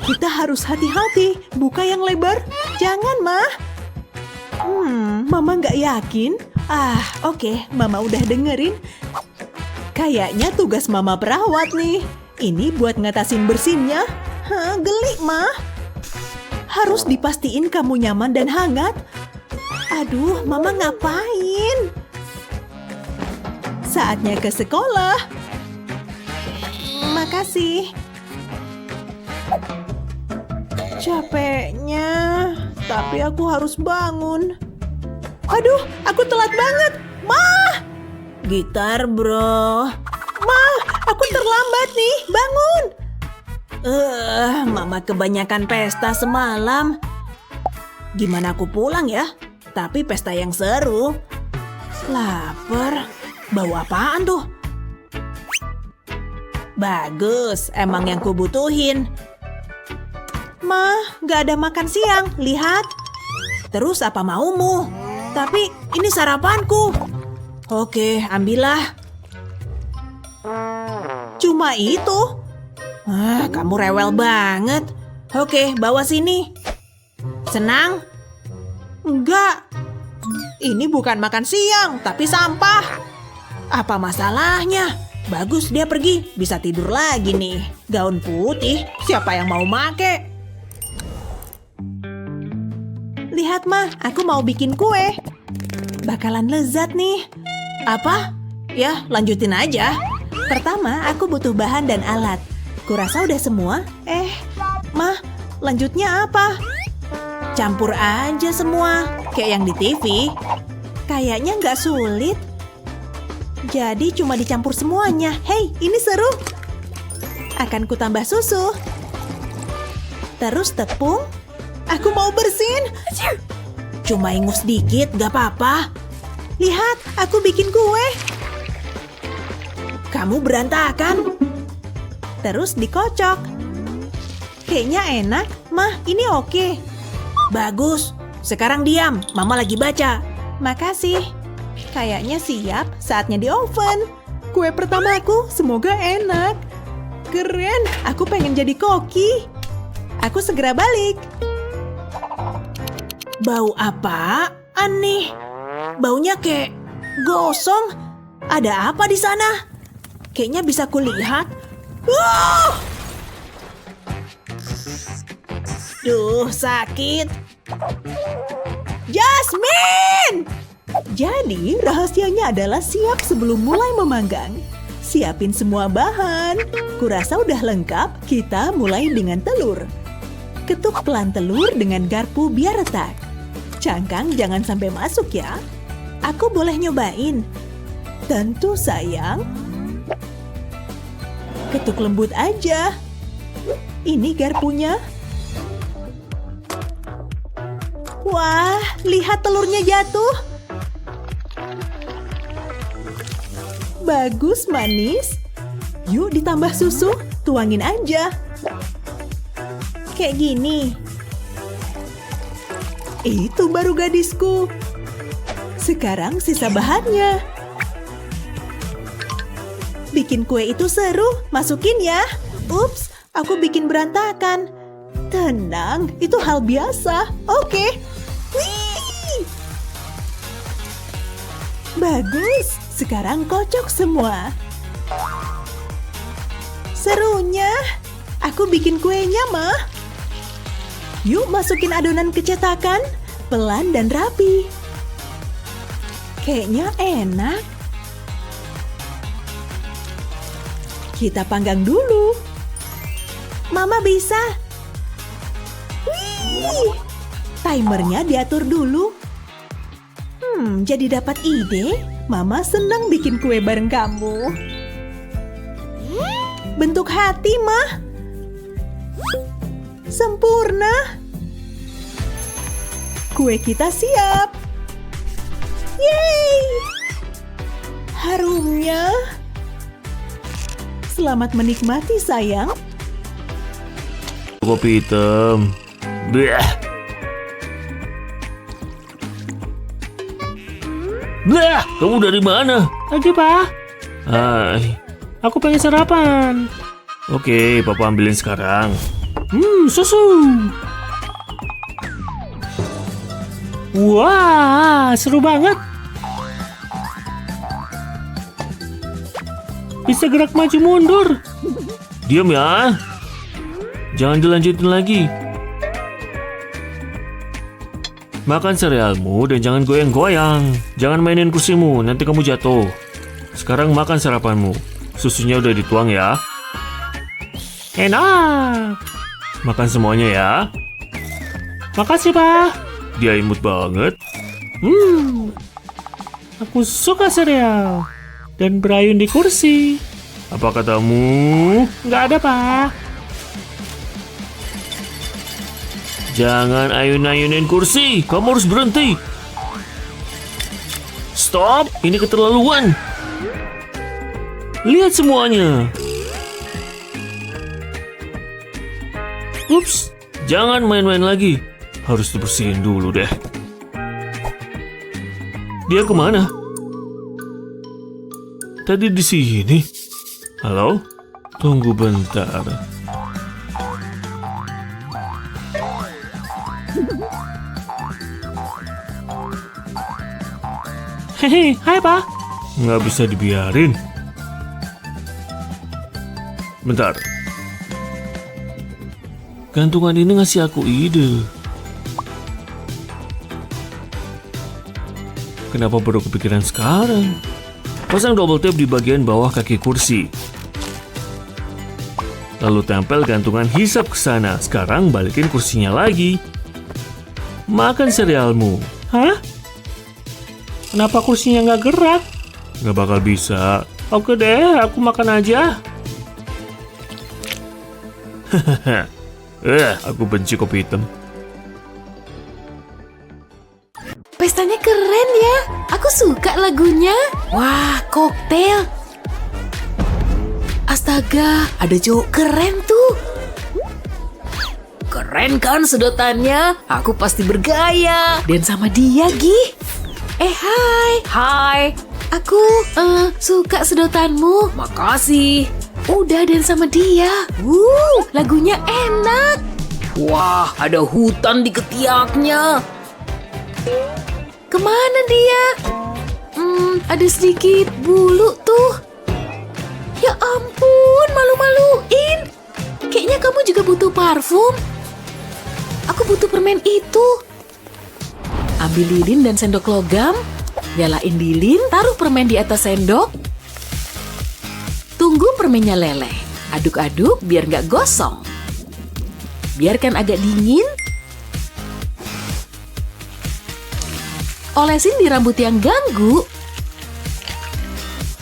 Kita harus hati-hati. Buka yang lebar. Jangan, Ma. Mama nggak yakin. Oke. Mama udah dengerin. Kayaknya tugas mama perawat nih. Ini buat ngatasin bersinnya. Hah, geli, Ma. Harus dipastiin kamu nyaman dan hangat. Aduh, mama ngapain? Saatnya ke sekolah. Makasih. Capeknya, tapi aku harus bangun. Aduh, aku telat banget. Ma! Gitar, bro. Ma, aku terlambat nih. Bangun. Mama kebanyakan pesta semalam. Gimana aku pulang ya? Tapi pesta yang seru. Lapar. Bau apaan tuh? Bagus, emang yang kubutuhin. Ma, gak ada makan siang, lihat. Terus apa maumu? Tapi ini sarapanku. Oke, ambillah. Cuma itu? Kamu rewel banget. Oke, bawa sini. Senang? Enggak. Ini bukan makan siang, tapi sampah. Apa masalahnya? Bagus dia pergi, bisa tidur lagi nih. Gaun putih, siapa yang mau make? Lihat, Ma, aku mau bikin kue. Bakalan lezat nih. Apa? Ya, lanjutin aja. Pertama, aku butuh bahan dan alat. Kurasa udah semua. Ma, lanjutnya apa? Campur aja semua, kayak yang di TV. Kayaknya nggak sulit. Jadi cuma dicampur semuanya. Hei, ini seru. Akan ku tambah susu. Terus tepung. Aku mau bersin. Cuma ingus dikit, gak apa-apa. Lihat, aku bikin kue. Kamu berantakan. Terus dikocok. Kayaknya enak. Mah, ini oke. Bagus. Sekarang diam, Mama lagi baca. Makasih. Kayaknya siap, saatnya di oven. Kue pertamaku, semoga enak. Keren, aku pengen jadi koki. Aku segera balik. Bau apaan nih? Baunya kayak gosong. Ada apa di sana? Kayaknya bisa kulihat. Duh, sakit. Jasmine! Jadi, rahasianya adalah siap sebelum mulai memanggang. Siapin semua bahan. Kurasa udah lengkap, kita mulai dengan telur. Ketuk pelan telur dengan garpu biar retak. Cangkang jangan sampai masuk ya. Aku boleh nyobain? Tentu sayang. Ketuk lembut aja. Ini garpunya. Wah, lihat telurnya jatuh. Bagus, manis. Yuk ditambah susu, tuangin aja. Kayak gini. Itu baru gadisku. Sekarang sisa bahannya. Bikin kue itu seru, masukin ya. Ups, aku bikin berantakan. Tenang, itu hal biasa. Oke. Wih! Bagus, sekarang kocok semua. Serunya, aku bikin kuenya, Ma. Yuk masukin adonan ke cetakan, pelan dan rapi. Kayaknya enak. Kita panggang dulu. Mama bisa. Wih! Timernya diatur dulu. Jadi dapat ide. Mama senang bikin kue bareng kamu. Bentuk hati, Ma. Sempurna. Kue kita siap. Yeay! Harumnya. Selamat menikmati, sayang. Kopi hitam. Bleh. Bleh, kamu dari mana? Lagi, Pak. Hai. Aku pengen sarapan. Oke, Papa ambilin sekarang. Susu. Wah, seru banget. Bisa gerak maju mundur. Diam ya. Jangan dilanjutin lagi. Makan serealmu dan jangan goyang-goyang. Jangan mainin kursimu, nanti kamu jatuh. Sekarang makan sarapanmu. Susunya udah dituang ya. Enak. Makan semuanya ya. Makasih, Pak. Dia imut banget. Aku suka sereal. Dan berayun di kursi. Apa katamu? Nggak ada, Pak. Jangan ayun-ayunin kursi. Kamu harus berhenti. Stop, ini keterlaluan. Lihat semuanya. Ups, jangan main-main lagi. Harus dibersihin dulu deh. Dia kemana? Tadi di sini. Halo? Tunggu bentar. Hehe, hai, Pak. Nggak bisa dibiarin. Bentar. Gantungan ini ngasih aku ide. Kenapa baru kepikiran sekarang? Pasang double tape di bagian bawah kaki kursi. Lalu tempel gantungan hisap ke sana. Sekarang balikin kursinya lagi. Makan serealmu. Hah? Kenapa kursinya nggak gerak? Nggak bakal bisa. Oke deh, aku makan aja. Aku benci kopi hitam. Pestanya keren ya. Aku suka lagunya. Wah, koktail. Astaga, ada cowok keren tuh. Keren kan sedotannya? Aku pasti bergaya. Dan sama dia, Gi. Hai. Hai. Aku suka sedotanmu. Makasih. Udah dan sama dia. Lagunya enak. Wah, ada hutan di ketiaknya. Kemana dia? Ada sedikit bulu tuh. Ya ampun, malu-maluin. Kayaknya kamu juga butuh parfum. Aku butuh permen itu. Ambil lilin dan sendok logam. Nyalain lilin, taruh permen di atas sendok. Tunggu permennya leleh. Aduk-aduk biar nggak gosong. Biarkan agak dingin. Olesin di rambut yang ganggu.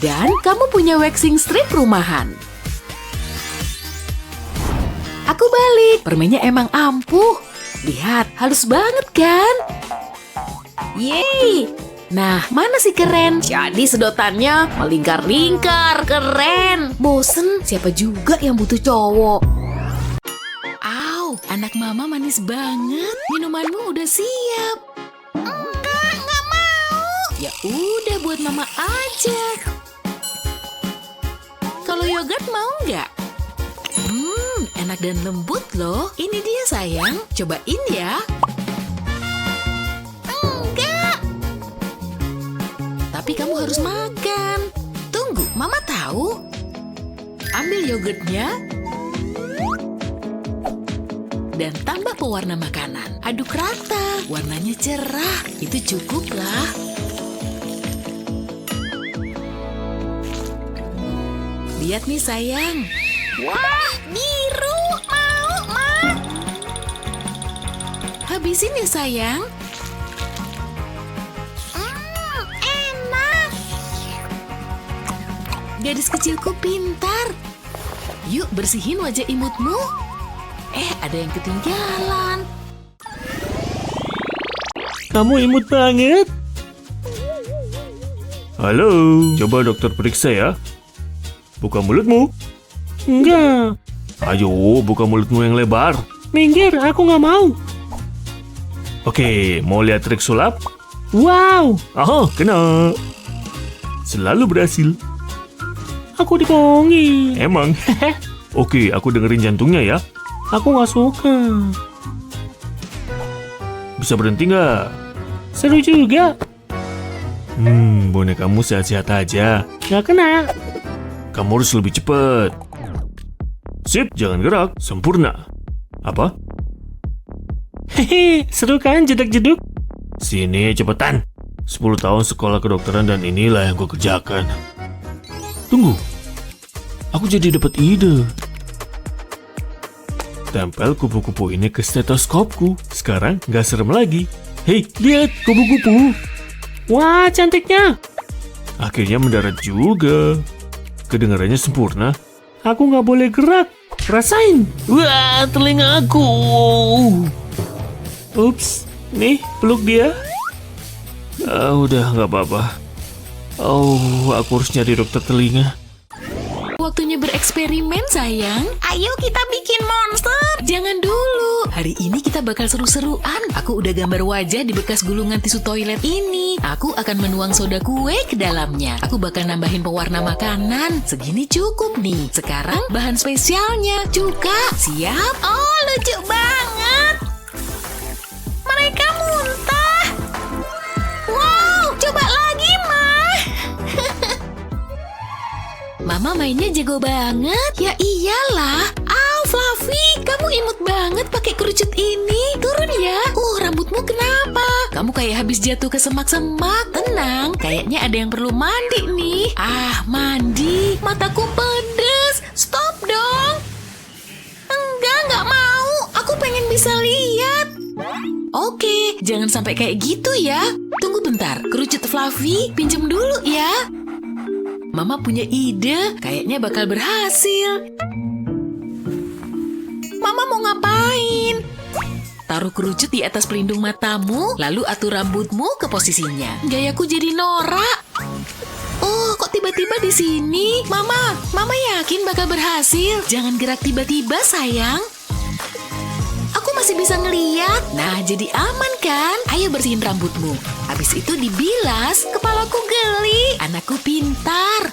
Dan kamu punya waxing strip rumahan. Aku balik. Permennya emang ampuh. Lihat, halus banget kan? Yeay! Nah, mana sih keren? Jadi sedotannya melingkar-lingkar, keren. Bosen, siapa juga yang butuh cowok? Au, anak mama manis banget. Minumanmu udah siap. Enggak mau. Ya udah, buat mama aja. Kalau yogurt mau nggak? Enak dan lembut loh. Ini dia sayang, cobain ya. Tapi kamu harus makan. Tunggu, mama tahu. Ambil yogurtnya. Dan tambah pewarna makanan. Aduk rata. Warnanya cerah. Itu cukup lah. Lihat nih sayang. Wah, biru. Mau, Ma. Habisin ya sayang. Gadis kecilku pintar. Yuk bersihin wajah imutmu. Ada yang ketinggalan. Kamu imut banget. Halo, coba dokter periksa ya. Buka mulutmu. Enggak. Ayo, buka mulutmu yang lebar. Minggir, aku nggak mau. Oke, mau lihat trik sulap? Wow, Oh, kena. Selalu berhasil. aku dibohongin. Emang. Oke, aku dengerin jantungnya ya. Aku nggak suka. Bisa berhenti nggak? Seru juga. Bonekamu sehat-sehat aja. Nggak kena. Kamu harus lebih cepat. Sip, jangan gerak. Sempurna. Apa? Hehe, seru kan jedak-jeduk? Sini, cepetan. 10 tahun sekolah kedokteran dan inilah yang gue kerjakan. Tunggu. Aku jadi dapat ide. Tempel kupu-kupu ini ke stetoskopku. Sekarang nggak serem lagi. Hei, lihat kupu-kupu. Wah, cantiknya. Akhirnya mendarat juga. Kedengarannya sempurna. Aku nggak boleh gerak. Rasain. Wah, telingaku. Ups, nih peluk dia. Udah nggak apa-apa. Oh, aku harus nyari dokter telinga. Waktunya bereksperimen, sayang. Ayo kita bikin monster. Jangan dulu. Hari ini kita bakal seru-seruan. Aku udah gambar wajah di bekas gulungan tisu toilet ini. Aku akan menuang soda kue ke dalamnya. Aku bakal nambahin pewarna makanan. Segini cukup nih. Sekarang bahan spesialnya. Cuka. Siap? Oh, lucu banget. Mereka muntah. Wow, coba lagi, Ma. Mama mainnya jago banget. Ya iyalah. Fluffy, kamu imut banget pakai kerucut ini. Turun ya. Rambutmu kenapa? Kamu kayak habis jatuh ke semak-semak. Tenang, kayaknya ada yang perlu mandi nih. Mandi. Mataku pedes. Stop dong. Enggak mau. Aku pengen bisa lihat. Oke, jangan sampai kayak gitu ya. Tunggu bentar, kerucut Fluffy, pinjem dulu ya. Mama punya ide, kayaknya bakal berhasil. Mama mau ngapain? Taruh kerucut di atas pelindung matamu, lalu atur rambutmu ke posisinya. Gayaku jadi norak. Oh, kok tiba-tiba di sini? Mama yakin bakal berhasil. Jangan gerak tiba-tiba, sayang. Aku masih bisa ngeliat. Nah, jadi aman kan? Ayo bersihin rambutmu. Habis itu dibilas. Kepalaku geli. Anakku pintar.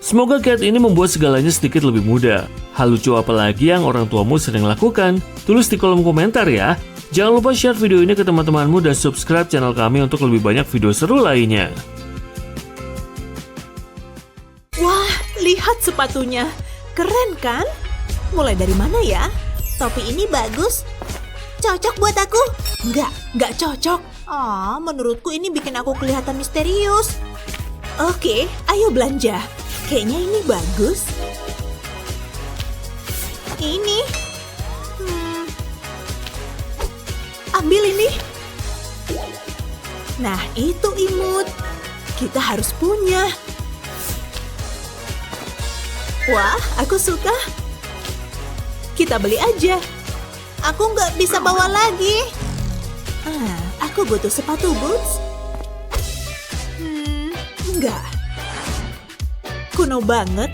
Semoga Cat ini membuat segalanya sedikit lebih mudah. Hal lucu apa lagi yang orang tuamu sering lakukan? Tulis di kolom komentar ya. Jangan lupa share video ini ke teman-temanmu dan subscribe channel kami untuk lebih banyak video seru lainnya. Wah, lihat sepatunya. Keren kan? Mulai dari mana ya? Topi ini bagus. Cocok buat aku? Nggak cocok. Menurutku ini bikin aku kelihatan misterius. Oke, ayo belanja. Kayaknya ini bagus. Ini. Ambil ini. Nah, itu imut. Kita harus punya. Wah, aku suka. Kita beli aja. Aku nggak bisa bawa lagi. Aku butuh sepatu boots. Enggak. Kuno banget,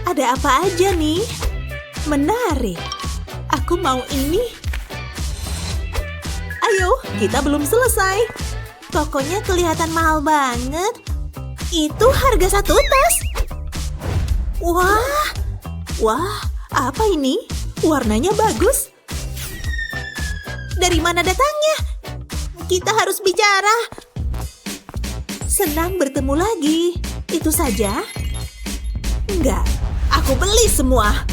Ada apa aja nih? Menarik. Aku mau ini. Ayo, kita belum selesai. Tokonya kelihatan mahal banget. Itu harga satu tas. Wah, apa ini? Warnanya bagus. Dari mana datangnya? Kita harus bicara. Senang bertemu lagi. Itu saja? Enggak, aku beli semua.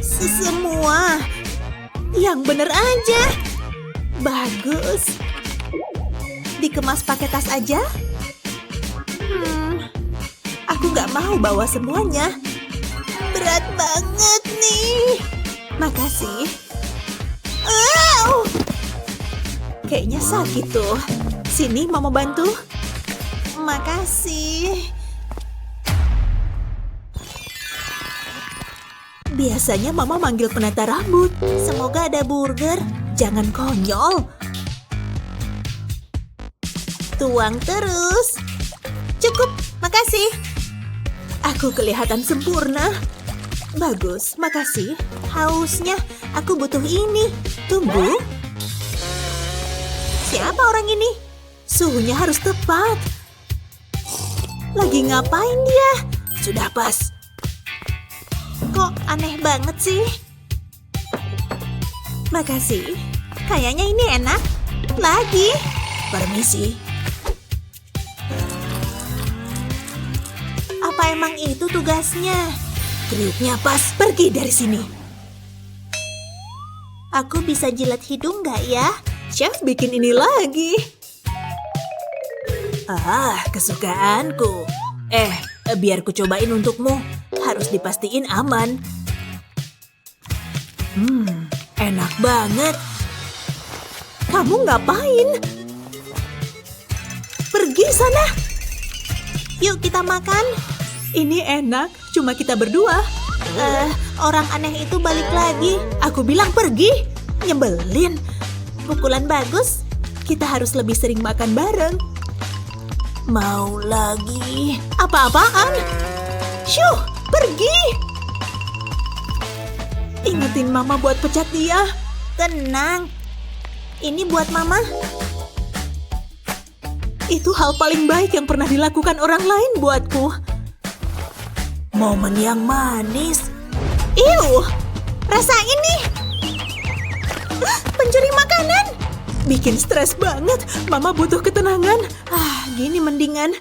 Semua. Yang bener aja. Bagus. Dikemas pakai tas aja? Aku nggak mau bawa semuanya. Berat banget nih. Makasih. Kayaknya sakit tuh. Sini, Mama bantu. Makasih. Biasanya Mama manggil penata rambut. Semoga ada burger. Jangan konyol. Tuang terus. Cukup, makasih. Aku kelihatan sempurna. Bagus, makasih. Hausnya, aku butuh ini. Tunggu. Siapa orang ini? Suhunya harus tepat. Lagi ngapain dia? Sudah pas. Kok aneh banget sih? Makasih. Kayaknya ini enak. Lagi. Permisi. Apa emang itu tugasnya? Kriuknya pas, pergi dari sini. Aku bisa jilat hidung nggak ya? Chef bikin ini lagi. Kesukaanku. Biar ku cobain untukmu. Harus dipastiin aman. Enak banget. Kamu ngapain? Pergi sana. Yuk kita makan. Ini enak, cuma kita berdua. Orang aneh itu balik lagi. Aku bilang pergi. Nyebelin. Pukulan bagus. Kita harus lebih sering makan bareng. Mau lagi. Apa-apaan? Syuh, pergi. Ingetin mama buat pecat dia. Tenang. Ini buat mama. Itu hal paling baik yang pernah dilakukan orang lain buatku. Momen yang manis. Iuh, rasain nih. Pencuri makanan. Bikin stres banget. Mama butuh ketenangan. Gini mendingan.